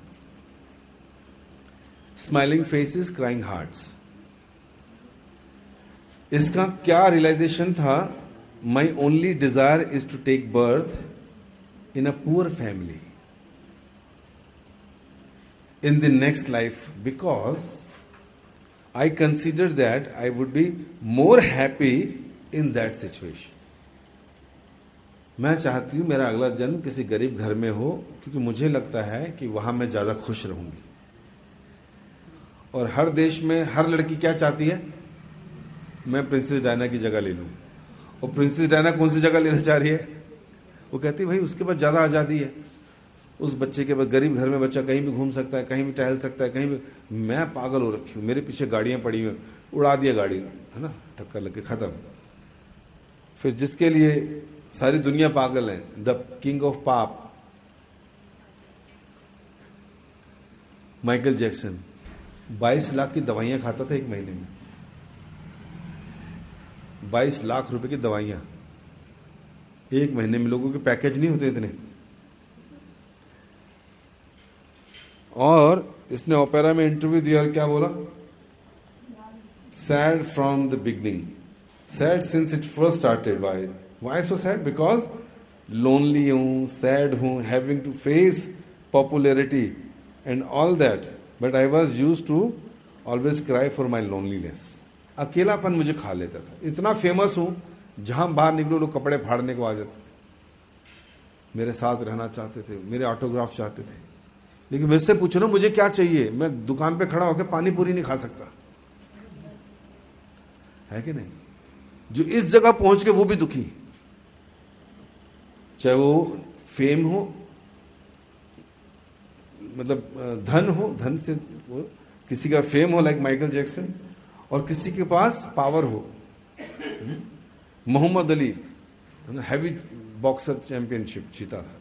स्माइलिंग फेसेस क्राइंग हार्ट्स। इसका क्या रियलाइजेशन था? My only desire is to take birth in a poor family in the next life, because I consider that I would be more happy in that situation. मैं चाहती हूं मेरा अगला जन्म किसी गरीब घर में हो, क्योंकि मुझे लगता है कि वहां मैं ज्यादा खुश रहूंगी। और हर देश में हर लड़की क्या चाहती है? मैं प्रिंसेस डायना की जगह ले लूं। और प्रिंसेस डायना कौन सी जगह लेना चाह रही है? वो कहती है भाई उसके पास ज्यादा आजादी है, उस बच्चे के पास, गरीब घर में बच्चा कहीं भी घूम सकता है, कहीं भी टहल सकता है, कहीं भी। मैं पागल हो रखी हूं, मेरे पीछे गाड़ियां पड़ी हुई, उड़ा दिया गाड़ी, है ना, टक्कर लग के खत्म। फिर जिसके लिए सारी दुनिया पागल है, द किंग ऑफ पाप माइकल जैक्सन 22 लाख की दवाइयां खाता था एक महीने में। 22 लाख रुपए की दवाइयां एक महीने में। लोगों के पैकेज नहीं होते इतने। और इसने ओपेरा में इंटरव्यू दिया और क्या बोला? Sad from the beginning, sad since it first started. Why so sad? Because lonely हूं, सैड हूं, having to face popularity and all that, but I was use to always cry for my loneliness. अकेलापन मुझे खा लेता था। इतना famous हूं, जहां बाहर निकलो लोग कपड़े फाड़ने को आ जाते थे, मेरे साथ रहना चाहते थे, मेरे ऑटोग्राफ चाहते थे। लेकिन मेरे से पूछो ना मुझे क्या चाहिए, मैं दुकान पे खड़ा होकर पानी पूरी नहीं खा सकता, है कि नहीं? जो इस जगह पहुंच के वो भी दुखी, चाहे वो फेम हो, मतलब धन हो, धन से वो, किसी का फेम हो लाइक माइकल जैक्सन, और किसी के पास पावर हो। Muhammad Ali heavy boxer championship जीता था,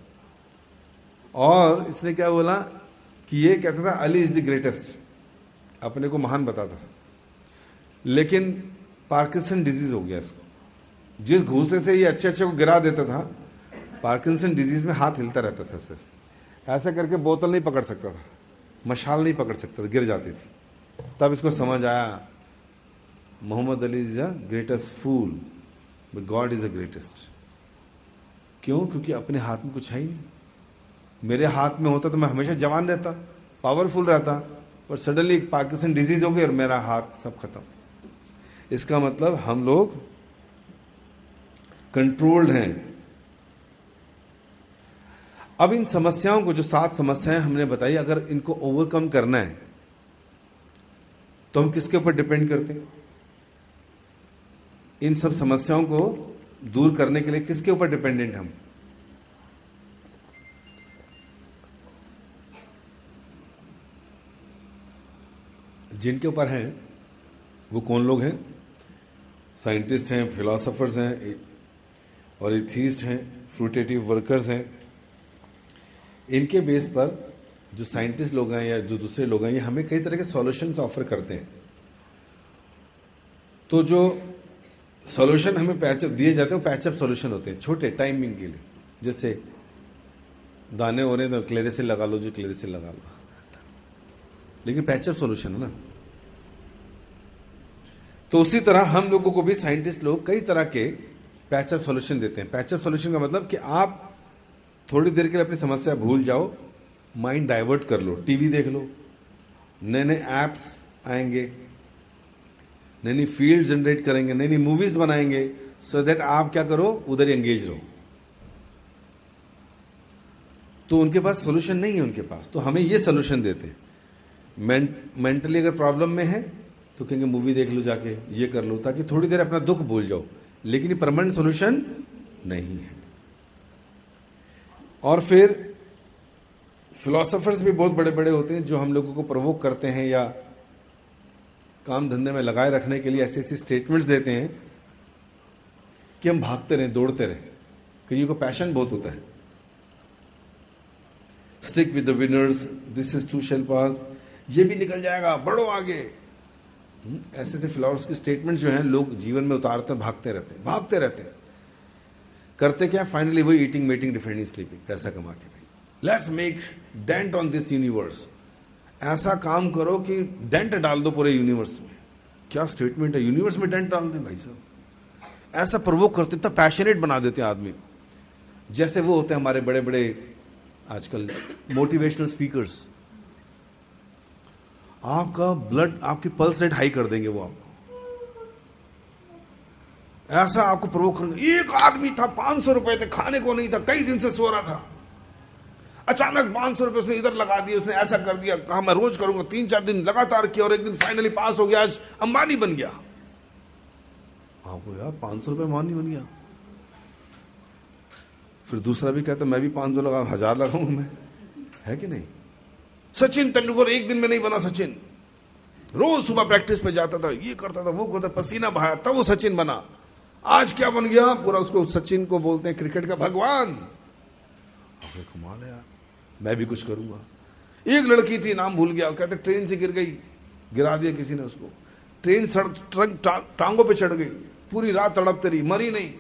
और इसने क्या बोला कि ये कहता था अली इज द ग्रेटेस्ट, अपने को महान बताता था। लेकिन पार्किंसन डिजीज हो गया इसको। जिस घूसे से ये अच्छे अच्छे को गिरा देता था, पार्किंसन डिजीज में हाथ हिलता रहता था, ऐसे करके बोतल नहीं पकड़ सकता था, मशाल नहीं पकड़ सकता था, गिर जाती थी। तब इसको समझ आया Muhammad Ali is the greatest fool but God is the greatest. क्यों? क्योंकि अपने हाथ में कुछ है ही नहीं। मेरे हाथ में होता तो मैं हमेशा जवान रहता, पावरफुल रहता, पर सडनली पार्किंसन डिजीज हो गई और मेरा हाथ सब खत्म। इसका मतलब हम लोग कंट्रोल्ड हैं। अब इन समस्याओं को, जो 7 समस्याएं हमने बताई, अगर इनको ओवरकम करना है तो हम किसके ऊपर डिपेंड करते हैं? इन सब समस्याओं को दूर करने के लिए किसके ऊपर डिपेंडेंट हम? जिनके ऊपर हैं वो कौन लोग हैं? साइंटिस्ट हैं, फिलोसोफर्स हैं, और एथीस्ट हैं, फ्रूटेटिव वर्कर्स हैं। इनके बेस पर जो साइंटिस्ट लोग हैं या जो दूसरे लोग हैं, ये हमें कई तरह के सॉल्यूशंस ऑफर करते हैं। तो जो सॉल्यूशन हमें पैचअप दिए जाते हैं वो पैचअप सॉल्यूशन होते हैं, छोटे टाइमिंग के लिए। जैसे दाने हो रहे हैं तो क्लेरेसिल लगा लो, जो क्लेरेसिल लगा लो, लेकिन पैचअप सॉल्यूशन है ना। तो उसी तरह हम लोगों को भी साइंटिस्ट लोग कई तरह के पैचअप सॉल्यूशन देते हैं। पैचअप सॉल्यूशन का मतलब कि आप थोड़ी देर के लिए अपनी समस्या भूल जाओ, माइंड डाइवर्ट कर लो, टीवी देख लो, नए नए ऐप्स आएंगे, नई नई फील्ड जनरेट करेंगे, नई नई मूवीज बनाएंगे, सो दैट आप क्या करो, उधर ही एंगेज रहो। तो उनके पास सोल्यूशन नहीं है उनके पास, तो हमें ये सोल्यूशन देते हैं। मेंटली अगर प्रॉब्लम में है तो कहेंगे मूवी देख लो जाके, ये कर लो, ताकि थोड़ी देर अपना दुख भूल जाओ, लेकिन ये परमानेंट सोल्यूशन नहीं है। और फिर फिलोसोफर्स भी बहुत बड़े बड़े होते हैं जो हम लोगों को प्रवोक करते हैं या काम धंधे में लगाए रखने के लिए ऐसे ऐसे स्टेटमेंट्स देते हैं कि हम भागते रहें, दौड़ते रहें। कईयों को पैशन बहुत होता है, stick with the winners, this is too shall pass, ये भी निकल जाएगा, बढ़ो आगे। ऐसे ऐसे फिलोसफर्स के स्टेटमेंट्स जो हैं लोग जीवन में उतारते हैं, भागते रहते हैं। करते क्या? फाइनली वही ईटिंग, मीटिंग, डिफेंडिंग, स्लीपिंग, पैसा कमा के। भाई let's make dent on this universe. ऐसा काम करो कि डेंट डाल दो पूरे यूनिवर्स में। क्या स्टेटमेंट है, यूनिवर्स में डेंट डाल दे भाई साहब। ऐसा प्रोवोक करते, इतना पैशनेट बना देते हैं आदमी को। जैसे वो होते हैं हमारे बड़े बड़े आजकल मोटिवेशनल स्पीकर्स, आपका ब्लड, आपकी पल्स रेट हाई कर देंगे वो आपको। ऐसा आपको प्रोवोक करेंगे। एक आदमी था, 500 रुपए थे, खाने को नहीं था, कई दिन से सो रहा था, अचानक 500 रुपए उसने इधर लगा दिए, उसने ऐसा कर दिया, कहा मैं रोज करूंगा, 3-4 दिन लगातार किया और एक दिन फाइनली पास हो गया, आज अंबानी बन गया। आपको यार 500 रुपए अंबानी बन गया। फिर दूसरा भी कहता मैं भी 500 लगा, 1000 लगाऊंगा मैं, है कि नहीं। सचिन तेंदुलकर एक दिन में नहीं बना सचिन, रोज सुबह प्रैक्टिस पे जाता था, ये करता था, वो करता, पसीना बहाया, तब वो सचिन बना। आज क्या बन गया, पूरा उसको, सचिन को बोलते हैं क्रिकेट का भगवान। कमाल है यार, मैं भी कुछ करूंगा। एक लड़की थी, नाम भूल गया, कहते ट्रेन से गिर गई, गिरा दिया किसी ने उसको, ट्रेन टांगों पे चढ़ गई, पूरी रात तड़पते रही, मरी नहीं,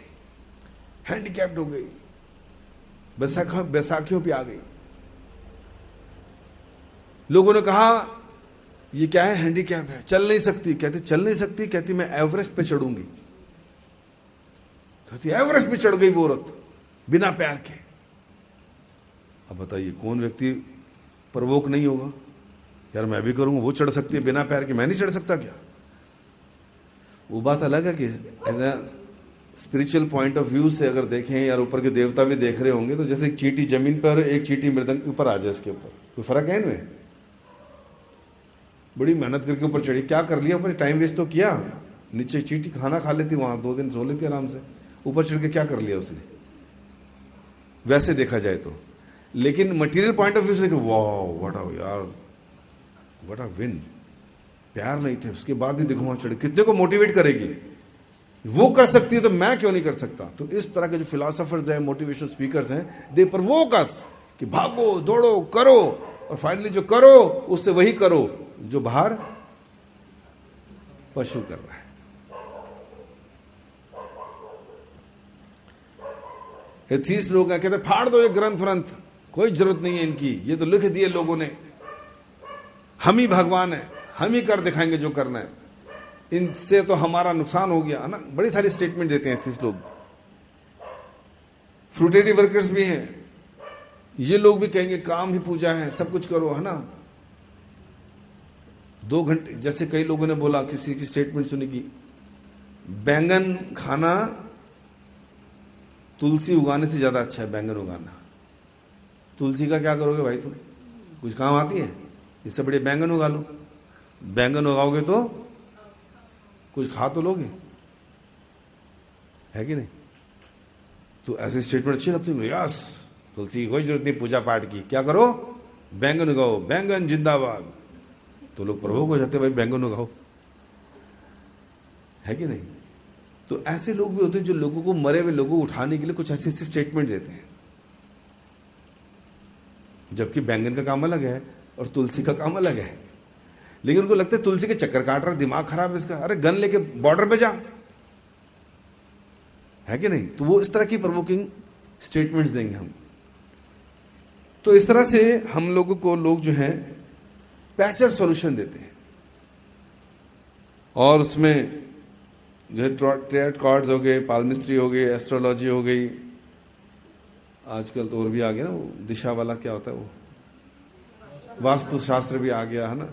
हैंडीकैप्ड हो गई, बैसाखियों पे आ गई। लोगों ने कहा ये क्या है, हैंडीकैप है, चल नहीं सकती। कहती चल नहीं सकती, कहती मैं एवरेस्ट पे चढ़ूंगी। कहती एवरेस्ट पे चढ़ गई वो औरत बिना पैर के। अब बताइए कौन व्यक्ति प्रवोक नहीं होगा, यार मैं भी करूंगा, वो चढ़ सकती है बिना पैर के, मैं नहीं चढ़ सकता क्या। वो बात अलग है कि as a spiritual point of view से अगर देखें, यार ऊपर के देवता भी देख रहे होंगे, तो जैसे एक चींटी जमीन पर, एक चींटी मृदंग के ऊपर आ जाए, इसके ऊपर कोई फर्क है इनमें। बड़ी मेहनत करके ऊपर चढ़ी, क्या कर लिया ऊपर, टाइम वेस्ट तो किया। नीचे चींटी खाना खा लेती, वहां 2 दिन सो लेती आराम से, ऊपर चढ़ के क्या कर लिया उसने, वैसे देखा जाए तो। लेकिन मटेरियल पॉइंट ऑफ व्यू से वाह व्हाट अ यार, व्हाट अ विन, प्यार नहीं थे उसके बाद भी देखो वहां चढ़े, कितने को मोटिवेट करेगी। वो कर सकती है तो मैं क्यों नहीं कर सकता। तो इस तरह के जो फिलोसोफर्स हैं, मोटिवेशनल स्पीकर्स हैं, दे प्रोवोक अस कि भागो दौड़ो करो, और फाइनली जो करो उससे वही करो जो बाहर पशु कर रहा है। एथीस्ट लोग हैं, कहते फाड़ दो ये ग्रंथ व्रंथ, कोई जरूरत नहीं है इनकी, ये तो लिख दिए लोगों ने, हम ही भगवान है, हम ही कर दिखाएंगे जो करना है, इनसे तो हमारा नुकसान हो गया है ना। बड़ी सारी स्टेटमेंट देते हैं एथीस्ट लोग। फ्रूटेटिव वर्कर्स भी हैं, ये लोग भी कहेंगे काम ही पूजा है, सब कुछ करो, है ना। 2 घंटे, जैसे कई लोगों ने बोला, किसी की स्टेटमेंट सुनी कि बैंगन खाना तुलसी उगाने से ज्यादा अच्छा है, बैंगन उगाना। तुलसी का क्या करोगे भाई, तुम कुछ काम आती है, इससे बढ़िया बैंगन उगा लो। बैंगन उगाओगे तो कुछ खा तो लोगे, है कि नहीं। तो ऐसी स्टेटमेंट अच्छी लगती है, यस तुलसी की कोई जरूरत नहीं पूजा पाठ की, क्या करो बैंगन उगाओ, बैंगन जिंदाबाद। तो लोग प्रभुक हो जाते, भाई बैंगन उगाओ, है कि नहीं। तो ऐसे लोग भी होते हैं जो लोगों को, मरे हुए लोगों को उठाने के लिए कुछ ऐसी ऐसी स्टेटमेंट देते हैं, जबकि बैंगन का काम अलग है और तुलसी का काम अलग है। लेकिन उनको लगता है तुलसी के चक्कर काट रहा, दिमाग खराब है इसका, अरे गन लेके बॉर्डर पे जा, है कि नहीं। तो वो इस तरह की प्रोवोकिंग स्टेटमेंट्स देंगे हम। तो इस तरह से हम लोगों को लोग जो हैं पैचअप सॉल्यूशन देते हैं, और उसमें जो है ट्रेड कार्ड्स हो गए, पाल्मिस्ट्री हो गई, एस्ट्रोलॉजी हो गई, आजकल तो और भी आ गया ना वो दिशा वाला, क्या होता है वो, वास्तु शास्त्र भी आ गया है ना।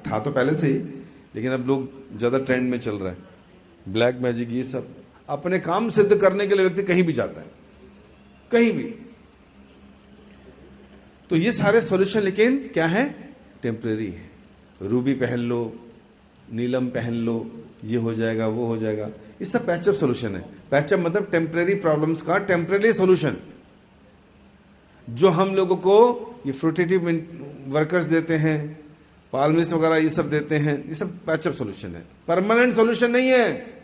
था तो पहले से ही, लेकिन अब लोग ज्यादा ट्रेंड में चल रहा है। ब्लैक मैजिक, ये सब अपने काम सिद्ध करने के लिए व्यक्ति कहीं भी जाता है, कहीं भी। तो ये सारे सॉल्यूशन लेकिन क्या है, टेम्परेरी है। रूबी पहन लो, नीलम पहन लो, ये हो जाएगा, वो हो जाएगा, ये सब पैचअप सॉल्यूशन है। पैचअप मतलब टेम्परेरी प्रॉब्लम्स का टेम्परेरी सॉल्यूशन, जो हम लोगों को ये फ्रूटेटिव वर्कर्स देते हैं, पाल्मिस्ट वगैरह ये सब देते हैं, ये सब पैचअप सॉल्यूशन है, परमानेंट सॉल्यूशन नहीं है।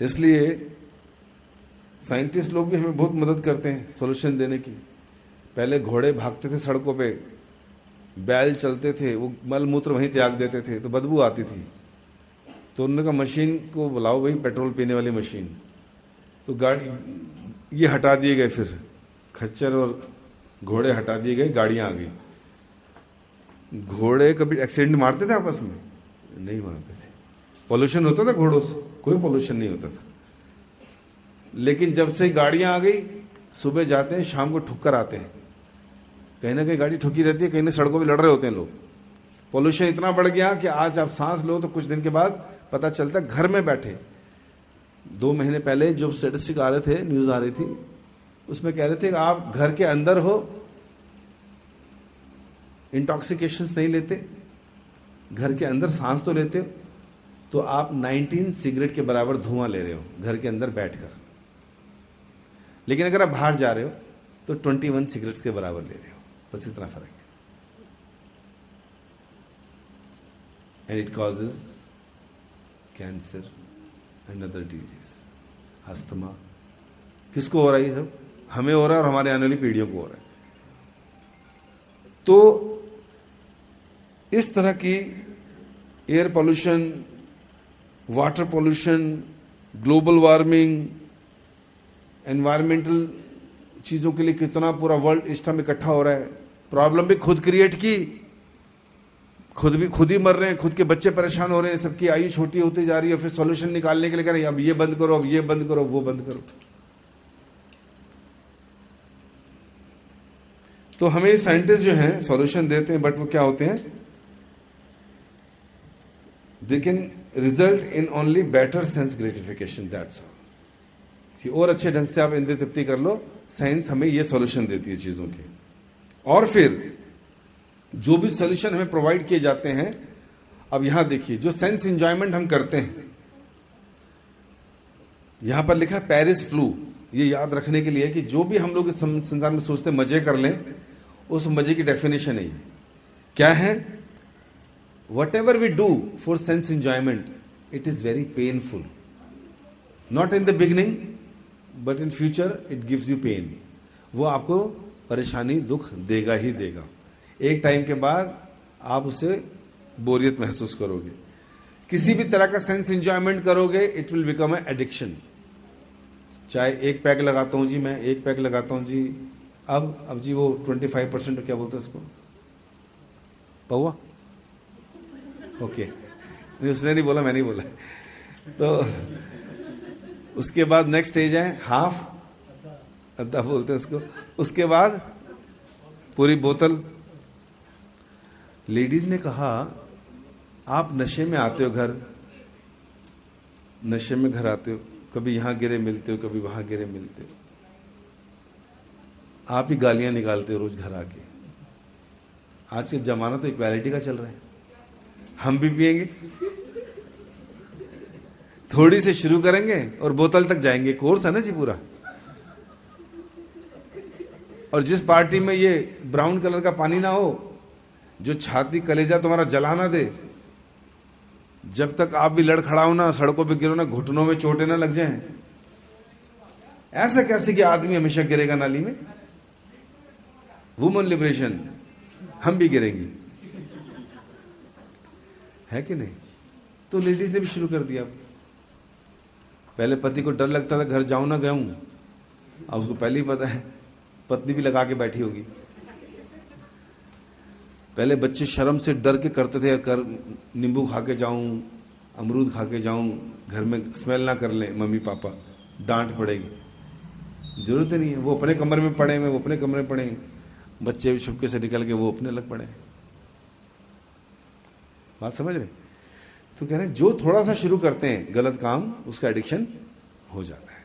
इसलिए साइंटिस्ट लोग भी हमें बहुत मदद करते हैं सॉल्यूशन देने की। पहले घोड़े भागते थे सड़कों पे, बैल चलते थे, वो मल मूत्र वहीं त्याग देते थे तो बदबू आती थी। तो उन्होंने कहा मशीन को बुलाओ भाई, पेट्रोल पीने वाली मशीन। तो गाड़ी ये हटा दिए गए, फिर खच्चर और घोड़े हटा दिए गए, गाड़ियां आ गई। घोड़े कभी एक्सीडेंट मारते थे आपस में? नहीं मारते थे। पोल्यूशन होता था घोड़ों से? कोई पोल्यूशन नहीं होता था। लेकिन जब से गाड़ियां आ गई, सुबह जाते हैं, शाम को ठुक कर आते हैं। कहीं ना कहीं गाड़ी ठुकी रहती है, कहीं ना सड़कों पे लड़ रहे होते हैं लोग। पोल्यूशन इतना बढ़ गया कि आज आप सांस लो तो कुछ दिन के बाद पता चलता है घर में बैठे। 2 महीने पहले जो स्टेटिस्टिक आ रहे थे, न्यूज आ रही थी, उसमें कह रहे थे कि आप घर के अंदर हो, इंटॉक्सिकेशंस नहीं लेते, घर के अंदर सांस तो लेते हो, तो आप 19 सिगरेट के बराबर धुआं ले रहे हो घर के अंदर बैठकर। लेकिन अगर आप बाहर जा रहे हो तो 21 सिगरेट्स के बराबर ले रहे हो। बस इतना फर्क है। And it causes cancer and other disease, asthma. किसको हो रहा है ये सब? हमें हो रहा है और हमारे आने वाली पीढ़ियों को हो रहा है। तो इस तरह की air pollution, water pollution, global warming, environmental चीजों के लिए कितना पूरा वर्ल्ड इस टाइम इकट्ठा हो रहा है। प्रॉब्लम भी खुद क्रिएट की, खुद ही मर रहे हैं, खुद के बच्चे परेशान हो रहे हैं, सबकी आयु छोटी होती जा रही है। फिर सॉल्यूशन निकालने के लिए कह रहे हैं अब ये बंद करो, अब ये बंद करो, वो बंद करो। तो हमें साइंटिस्ट जो हैं सॉल्यूशन देते हैं, बट वो क्या होते हैं? They can result in only better sense gratification, that's all. कि और अच्छे ढंग से आप इंद्रिय तृप्ति कर लो। साइंस हमें ये सॉल्यूशन देती है चीजों के। और फिर जो भी सॉल्यूशन हमें प्रोवाइड किए जाते हैं, अब यहां देखिए, जो सेंस एंजॉयमेंट हम करते हैं, यहां पर लिखा है पेरिस फ्लू। ये याद रखने के लिए कि जो भी हम लोग इस संसार में सोचते मजे कर लें, उस मजे की डेफिनेशन है ये। क्या है? Whatever we do for sense enjoyment, it is very painful. Not in the beginning, but in future it gives you pain. वो आपको परेशानी, दुख देगा ही देगा। एक टाइम के बाद आप उससे बोरियत महसूस करोगे। किसी भी तरह का सेंस एंजॉयमेंट करोगे, it will become a addiction. चाहे एक पैक लगाता हूं जी, मैं एक पैक लगाता हूं जी, अब जी वो 25% क्या बोलते हैं उसको, पौवा, ओके नहीं, उसने नहीं बोला, मैं नहीं बोला। तो उसके बाद नेक्स्ट स्टेज है हाफ, अद्धा बोलते हैं उसको। उसके बाद पूरी बोतल। लेडीज ने कहा आप नशे में आते हो घर, नशे में घर आते हो, कभी यहां गिरे मिलते हो, कभी वहां गिरे मिलते हो, आप ही गालियां निकालते हो रोज घर आके। आज के जमाना तो इक्वालिटी का चल रहा है। हम भी पिएंगे, थोड़ी से शुरू करेंगे और बोतल तक जाएंगे। कोर्स है ना जी पूरा। और जिस पार्टी में ये ब्राउन कलर का पानी ना हो, जो छाती कलेजा तुम्हारा जला ना दे, जब तक आप भी लड़खड़ाओ ना, सड़कों पे गिरो ना, घुटनों में चोटें ना लग जाएं। ऐसा कैसे कि आदमी हमेशा गिरेगा नाली में? वुमन लिबरेशन, हम भी गिरेंगे, है कि नहीं? तो लेडीज ने भी शुरू कर दिया। पहले पति को डर लगता था घर जाऊं ना गऊं, अब उसको पहले ही पता है, पत्नी भी लगा के बैठी होगी। पहले बच्चे शर्म से डर के करते थे, कर नींबू खा के जाऊं, अमरूद खा के जाऊं, घर में स्मेल ना कर ले मम्मी पापा, डांट पड़ेगी। जरूरत नहीं है, वो अपने कमरे में पड़े हुए, वो अपने कमरे में पड़े, बच्चे भी छुपके से निकल के वो अपने अलग पड़े। बात समझ रहे? तो कह रहे हैं जो थोड़ा सा शुरू करते हैं गलत काम, उसका एडिक्शन हो जाता है।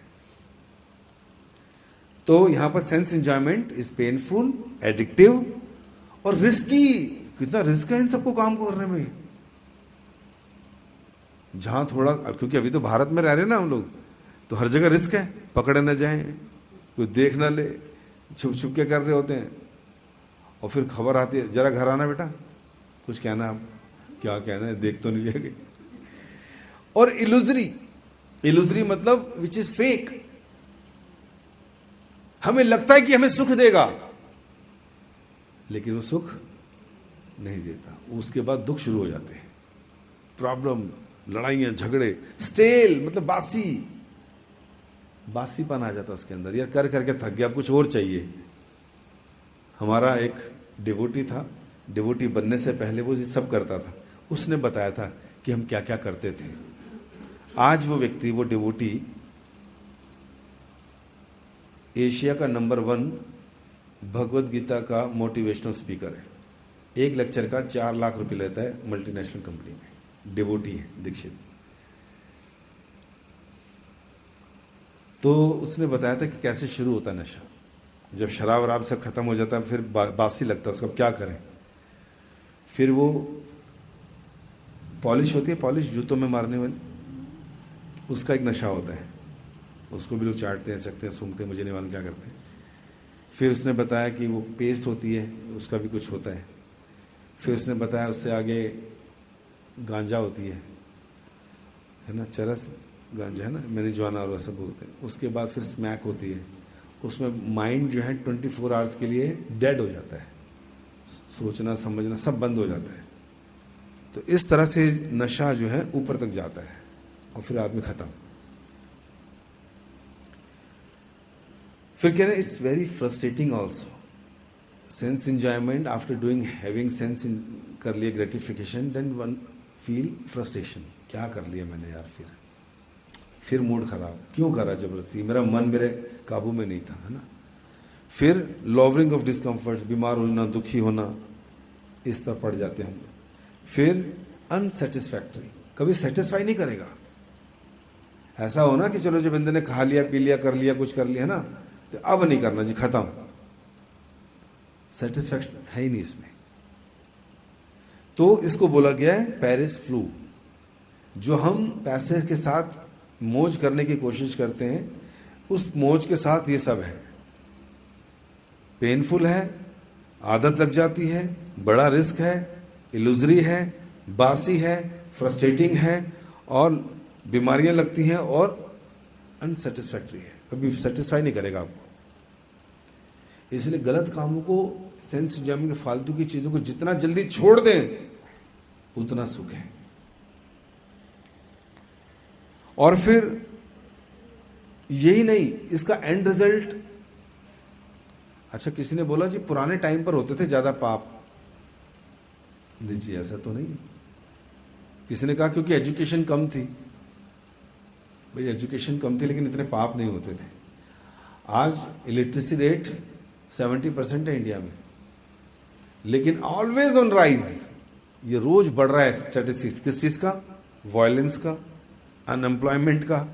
तो यहां पर sense enjoyment is painful, addictive और रिस्की। कितना रिस्क है इन सबको काम को करने में। जहां थोड़ा, क्योंकि अभी तो भारत में रह रहे ना हम लोग, तो हर जगह रिस्क है, पकड़े न जाए, कोई देख ना ले, छुप छुप के कर रहे होते हैं। और फिर खबर आती है जरा घर आना बेटा, कुछ कहना। आप क्या कहना है, देख तो नहीं जाएंगे। और इलुजरी मतलब विच इज फेक। हमें लगता है कि हमें सुख देगा, लेकिन वो सुख नहीं देता। उसके बाद दुख शुरू हो जाते हैं, प्रॉब्लम, लड़ाइयां, झगड़े। स्टेल मतलब बासी, बासीपन आ जाता उसके अंदर, यार कर करके थक गया, कुछ और चाहिए। हमारा एक डिवोटी था, डिवोटी बनने से पहले वो ये सब करता था, उसने बताया था कि हम क्या क्या करते थे। आज वो व्यक्ति, वो डिवोटी एशिया का नंबर 1 भगवत गीता का मोटिवेशनल स्पीकर है। एक लेक्चर का 4 लाख रुपए लेता है मल्टीनेशनल कंपनी में, डिवोटी है, दीक्षित। तो उसने बताया था कि कैसे शुरू होता नशा। जब शराब वराब सब खत्म हो जाता है, फिर बासी लगता है उसको, अब क्या करें। फिर वो पॉलिश होती है, पॉलिश जूतों में मारने वाली, उसका एक नशा होता है, उसको भी लोग चाटते हैं, चखते हैं, सूंघते हैं, मुझे नहीं मालूम क्या करते हैं। फिर उसने बताया कि वो पेस्ट होती है, उसका भी कुछ होता है। फिर उसने बताया उससे आगे गांजा होती है ना, चरस गांजा है ना, मैरिजुआना और वैसा बोलते हैं। उसके बाद फिर स्मैक होती है, उसमें माइंड जो है 24 आवर्स के लिए डेड हो जाता है, सोचना समझना सब बंद हो जाता है। तो इस तरह से नशा जो है ऊपर तक जाता है और फिर आदमी खत्म। फिर कह रहे it's very frustrating also, sense enjoyment after doing having sense कर लिया gratification, then one feel frustration, क्या कर लिया मैंने यार, फिर मूड खराब, क्यों करा जबरदस्ती, मेरा मन मेरे काबू में नहीं था, है ना। फिर लॉवरिंग ऑफ डिस्कम्फर्ट्स, बीमार होना, दुखी होना, इस तरह पड़ जाते हैं हम। फिर अनसेटिस्फैक्टरी, कभी सेटिस्फाई नहीं करेगा। ऐसा हो ना कि चलो जब बंदे ने खा लिया, पी लिया, कर लिया, कुछ कर लिया ना, तो अब नहीं करना जी, खत्म, सेटिस्फैक्शन है ही नहीं इसमें। तो इसको बोला गया है पेरिस फ्लू। जो हम पैसे के साथ मौज करने की कोशिश करते हैं, उस मौज के साथ ये सब है, पेनफुल है, आदत लग जाती है, बड़ा रिस्क है, इल्यूजरी है, बासी है, फ्रस्ट्रेटिंग है, और बीमारियां लगती हैं, और अनसेटिस्फैक्टरी है, कभी सेटिस्फाई नहीं करेगा आपको। इसलिए गलत कामों को, सेंस एंजॉयमेंट, फालतू की चीजों को जितना जल्दी छोड़ दें उतना सुख है। और फिर यही नहीं, इसका एंड रिजल्ट, अच्छा किसी ने बोला जी पुराने टाइम पर होते थे ज्यादा पाप, जी ऐसा तो नहीं है। किसी ने कहा क्योंकि एजुकेशन कम थी, भाई एजुकेशन कम थी लेकिन इतने पाप नहीं होते थे। आज इलिटरेसी रेट 70% है इंडिया में, लेकिन ऑलवेज ऑन राइज, ये रोज बढ़ रहा है स्टैटिस्टिक्स, किस चीज का, वायलेंस का, अनएम्प्लॉयमेंट का,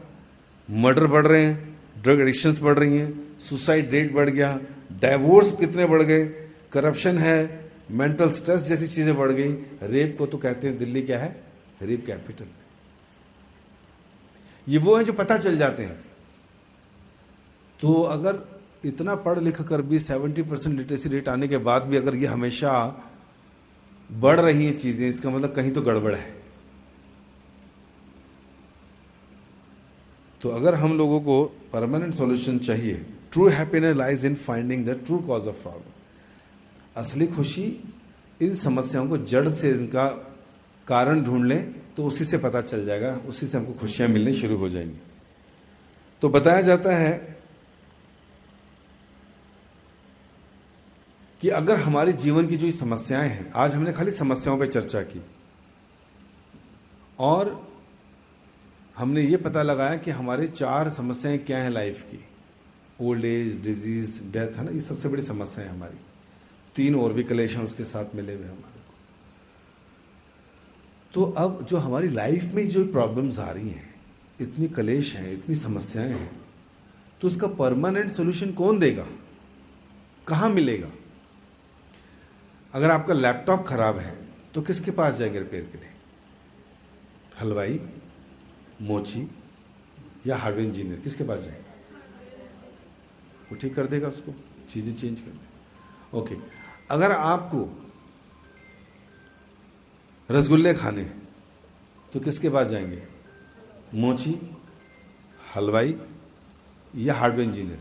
मर्डर बढ़ रहे हैं, ड्रग एडिक्शंस बढ़ रही हैं, सुसाइड रेट बढ़ गया, डाइवोर्स कितने बढ़ गए, करप्शन है, मेंटल स्ट्रेस जैसी चीजें बढ़ गई। रेप को तो कहते हैं दिल्ली क्या है, रेप कैपिटल। ये वो हैं जो पता चल जाते हैं। तो अगर इतना पढ़ लिख कर भी 70% लिटरेसी रेट आने के बाद भी अगर ये हमेशा बढ़ रही है चीजें, इसका मतलब कहीं तो गड़बड़ है। तो अगर हम लोगों को परमानेंट सॉल्यूशन चाहिए, true happiness lies in finding the true cause of problem. असली खुशी इन समस्याओं को जड़ से इनका कारण ढूंढ लें तो उसी से पता चल जाएगा, उसी से हमको खुशियां मिलनी शुरू हो जाएंगी। तो बताया जाता है कि अगर हमारे जीवन की जो समस्याएं हैं, आज हमने खाली समस्याओं पर चर्चा की और हमने ये पता लगाया कि हमारे 4 समस्याएं क्या हैं लाइफ की, ओल्ड एज, डिजीज, डेथ, है ना, ये सबसे बड़ी समस्या है हमारी। 3 और भी क्लेश हैं उसके साथ मिले हुए हमारे को। तो अब जो हमारी लाइफ में जो प्रॉब्लम्स आ रही हैं, इतनी क्लेश हैं, इतनी समस्याएं हैं, तो उसका परमानेंट सोल्यूशन कौन देगा, कहां मिलेगा? अगर आपका लैपटॉप खराब है तो किसके पास जाएंगे रिपेयर के लिए? हलवाई, मोची या हार्डवेयर इंजीनियर, किसके पास जाएंगे? वो ठीक कर देगा उसको, चीजें चेंज कर देगा। ओके, अगर आपको रसगुल्ले खाने तो किसके पास जाएंगे? मोची, हलवाई या हार्डवेयर इंजीनियर?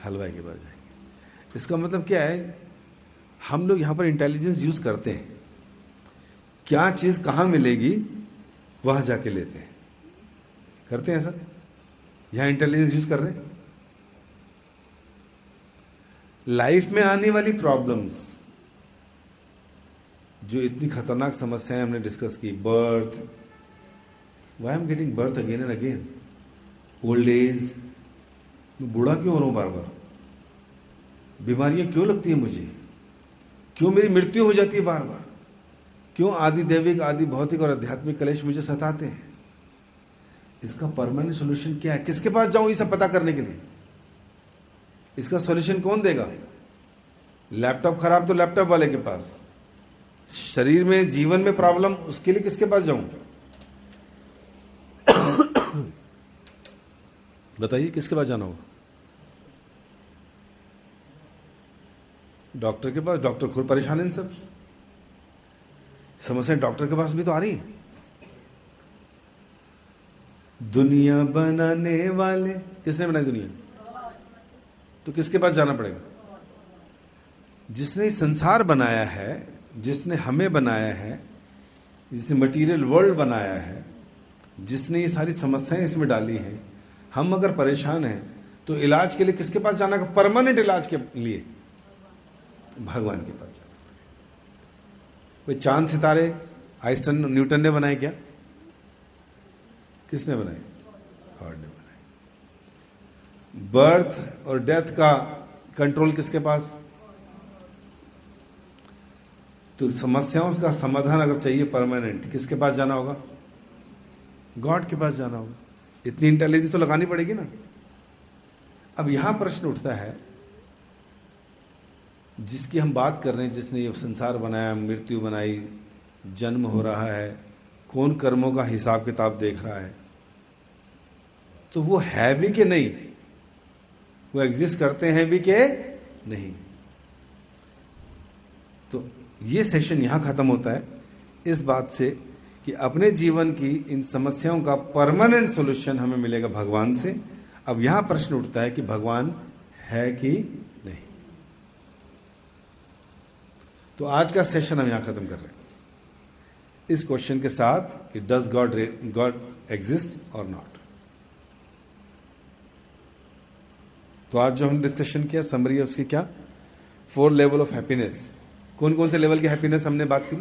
हलवाई के पास जाएंगे। इसका मतलब क्या है, हम लोग यहां पर इंटेलिजेंस यूज करते हैं, क्या चीज कहां मिलेगी वहां जाके लेते हैं, करते हैं सर। यहां इंटेलिजेंस यूज कर रहे हैं। लाइफ में आने वाली प्रॉब्लम्स, जो इतनी खतरनाक समस्याएं हमने डिस्कस की, birth, why am getting birth again and again, old age, मैं बूढ़ा क्यों हो रहा हूं बार बार, बीमारियां क्यों लगती है मुझे, क्यों मेरी मृत्यु हो जाती है बार बार, क्यों आदि दैविक आदि भौतिक और आध्यात्मिक कलेश मुझे सताते हैं। इसका परमानेंट सॉल्यूशन क्या है? किसके पास जाऊं ये सब पता करने के लिए? इसका सॉल्यूशन कौन देगा? लैपटॉप खराब तो लैपटॉप वाले के पास, शरीर में जीवन में प्रॉब्लम, उसके लिए किसके पास जाऊं? बताइए किसके पास जाना होगा? डॉक्टर के पास। डॉक्टर खुद परेशान है इन सब समस्या, डॉक्टर के पास भी तो आ रही है। दुनिया बनाने वाले किसने बनाई दुनिया? तो किसके पास जाना पड़ेगा? जिसने संसार बनाया है, जिसने हमें बनाया है, जिसने मटेरियल वर्ल्ड बनाया है, जिसने ये सारी समस्याएं इसमें डाली हैं, हम अगर परेशान हैं तो इलाज के लिए किसके पास जाना? परमानेंट इलाज के लिए भगवान के पास जाना। कोई चांद सितारे आइंस्टाइन न्यूटन ने बनाए क्या? किसने बनाए? गॉड ने बनाए। बर्थ और डेथ का कंट्रोल किसके पास? तो समस्याओं का समाधान अगर चाहिए परमानेंट, किसके पास जाना होगा? गॉड के पास जाना होगा। इतनी इंटेलिजेंस तो लगानी पड़ेगी ना। अब यहां प्रश्न उठता है, जिसकी हम बात कर रहे हैं, जिसने ये संसार बनाया, मृत्यु बनाई, जन्म हो रहा है, कौन कर्मों का हिसाब किताब देख रहा है, तो वो है भी कि नहीं, वो एग्जिस्ट करते हैं भी कि नहीं। तो ये सेशन यहां खत्म होता है इस बात से कि अपने जीवन की इन समस्याओं का परमानेंट सॉल्यूशन हमें मिलेगा भगवान से। अब यहां प्रश्न उठता है कि भगवान है कि नहीं। तो आज का सेशन हम यहां खत्म कर रहे हैं इस क्वेश्चन के साथ कि डज गॉड एग्जिस्ट और नॉट। तो आज जो हमने डिस्कशन किया, समरी है उसकी क्या? 4 लेवल ऑफ हैप्पीनेस। कौन कौन से लेवल की हैप्पीनेस हमने बात की?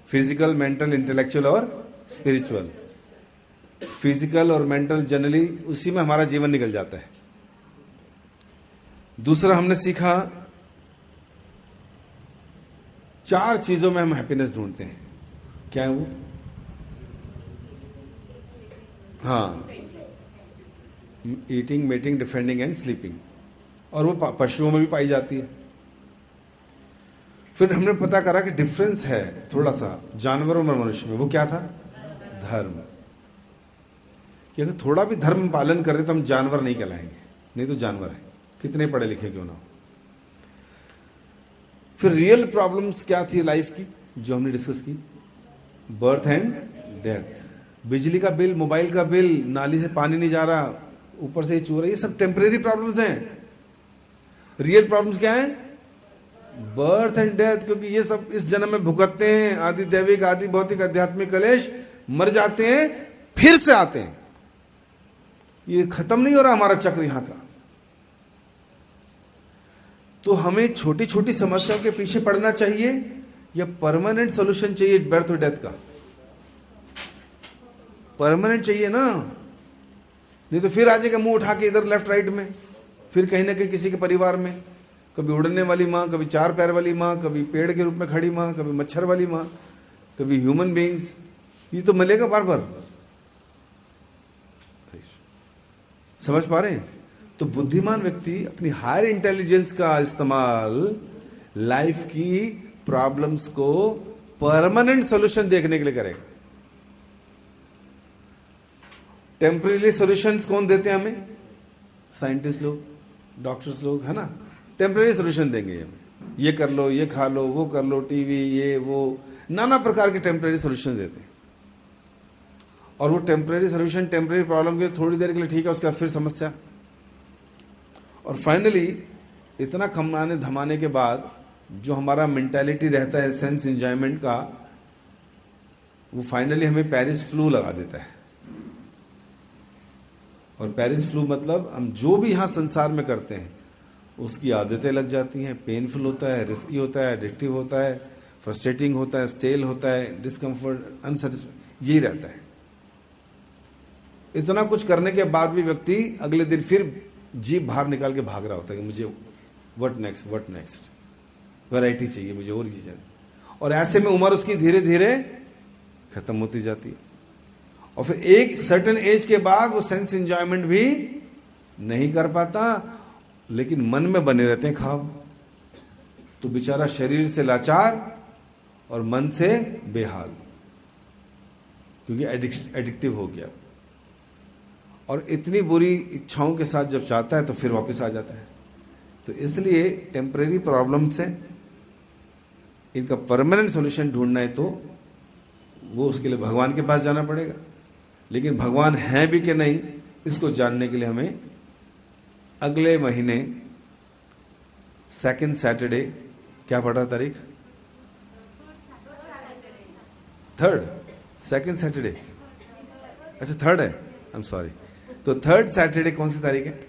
फिजिकल, मेंटल, इंटेलेक्चुअल और स्पिरिचुअल। फिजिकल और मेंटल जनरली उसी में हमारा जीवन निकल जाता है। दूसरा हमने सीखा 4 चीजों में हम हैप्पीनेस ढूंढते हैं। क्या है वो? हाँ, eating, mating, defending and sleeping. और वो पशुओं में भी पाई जाती है। फिर हमने पता करा कि डिफरेंस है थोड़ा सा जानवरों और मनुष्य में। वो क्या था? धर्म। कि अगर थोड़ा भी धर्म पालन कर रहे तो हम जानवर नहीं कहलाएंगे, नहीं तो जानवर है, कितने पढ़े लिखे क्यों ना हो। फिर रियल प्रॉब्लम्स क्या थी लाइफ की जो हमने डिस्कस की? बर्थ एंड डेथ, बिजली का बिल, मोबाइल का बिल, नाली से पानी नहीं जा रहा, ऊपर से चूर, ये सब टेम्परेरी प्रॉब्लम्स हैं। रियल प्रॉब्लम्स क्या है? बर्थ एंड डेथ, क्योंकि ये सब इस जन्म में भुगतते हैं, आदि दैविक आदि भौतिक आध्यात्मिक कलेश, मर जाते हैं, फिर से आते हैं। ये खत्म नहीं हो रहा हमारा चक्र यहां का। तो हमें छोटी छोटी समस्याओं के पीछे पड़ना चाहिए या परमानेंट सॉल्यूशन चाहिए बर्थ और डेथ का? परमानेंट चाहिए ना, नहीं तो फिर आ जाएगा मुंह उठा के इधर लेफ्ट राइट में, फिर कहीं ना कहीं किसी के परिवार में कभी उड़ने वाली माँ, कभी 4 पैर वाली माँ, कभी पेड़ के रूप में खड़ी माँ, कभी मच्छर वाली माँ, कभी ह्यूमन बीइंग्स। ये तो मिलेगा बार बार। समझ पा रहे हैं? तो बुद्धिमान व्यक्ति अपनी हायर इंटेलिजेंस का इस्तेमाल लाइफ की प्रॉब्लम्स को परमानेंट सॉल्यूशन देखने के लिए करेगा। टेम्परेरी सॉल्यूशंस कौन देते हैं हमें? साइंटिस्ट लोग, डॉक्टर्स लोग, है ना। टेम्परेरी सॉल्यूशन देंगे हमें, ये कर लो, ये खा लो, वो कर लो, टीवी, ये वो, नाना प्रकार के टेम्परेरी सॉल्यूशन देते हैं। और वो टेम्परेरी सॉल्यूशन टेम्परेरी प्रॉब्लम के थोड़ी देर के लिए ठीक है, उसके बाद फिर समस्या। और फाइनली इतना कमाने धमाने के बाद जो हमारा मेंटालिटी रहता है सेंस एंजॉयमेंट का, वो फाइनली हमें पेरिस फ्लू लगा देता है। और पेरिस फ्लू मतलब हम जो भी यहाँ संसार में करते हैं उसकी आदतें लग जाती हैं, पेनफुल होता है, रिस्की होता है, एडिक्टिव होता है, फ्रस्ट्रेटिंग होता है, स्टेल होता है, डिस्कम्फर्ट, अनसेटिस्फाइड, यही रहता है। इतना कुछ करने के बाद भी व्यक्ति अगले दिन फिर जीभ बाहर निकाल के भाग रहा होता है कि मुझे व्हाट नेक्स्ट, वैरायटी चाहिए मुझे, और चीजें। और ऐसे में उम्र उसकी धीरे धीरे खत्म होती जाती है और फिर एक सर्टेन एज के बाद वो सेंस एंजॉयमेंट भी नहीं कर पाता, लेकिन मन में बने रहते हैं ख्वाब। तो बेचारा शरीर से लाचार और मन से बेहाल, क्योंकि एडिक्टिव हो गया और इतनी बुरी इच्छाओं के साथ जब चाहता है तो फिर वापस आ जाता है। तो इसलिए टेम्परेरी प्रॉब्लम्स हैं, इनका परमानेंट सॉल्यूशन ढूंढना है तो वो उसके लिए भगवान के पास जाना पड़ेगा। लेकिन भगवान है भी कि नहीं, इसको जानने के लिए हमें अगले महीने 2nd सैटरडे, क्या पड़ा तारीख? 3rd, 2nd सैटरडे, अच्छा 3rd है, आई एम सॉरी। तो 3rd सैटरडे कौन सी तारीख है?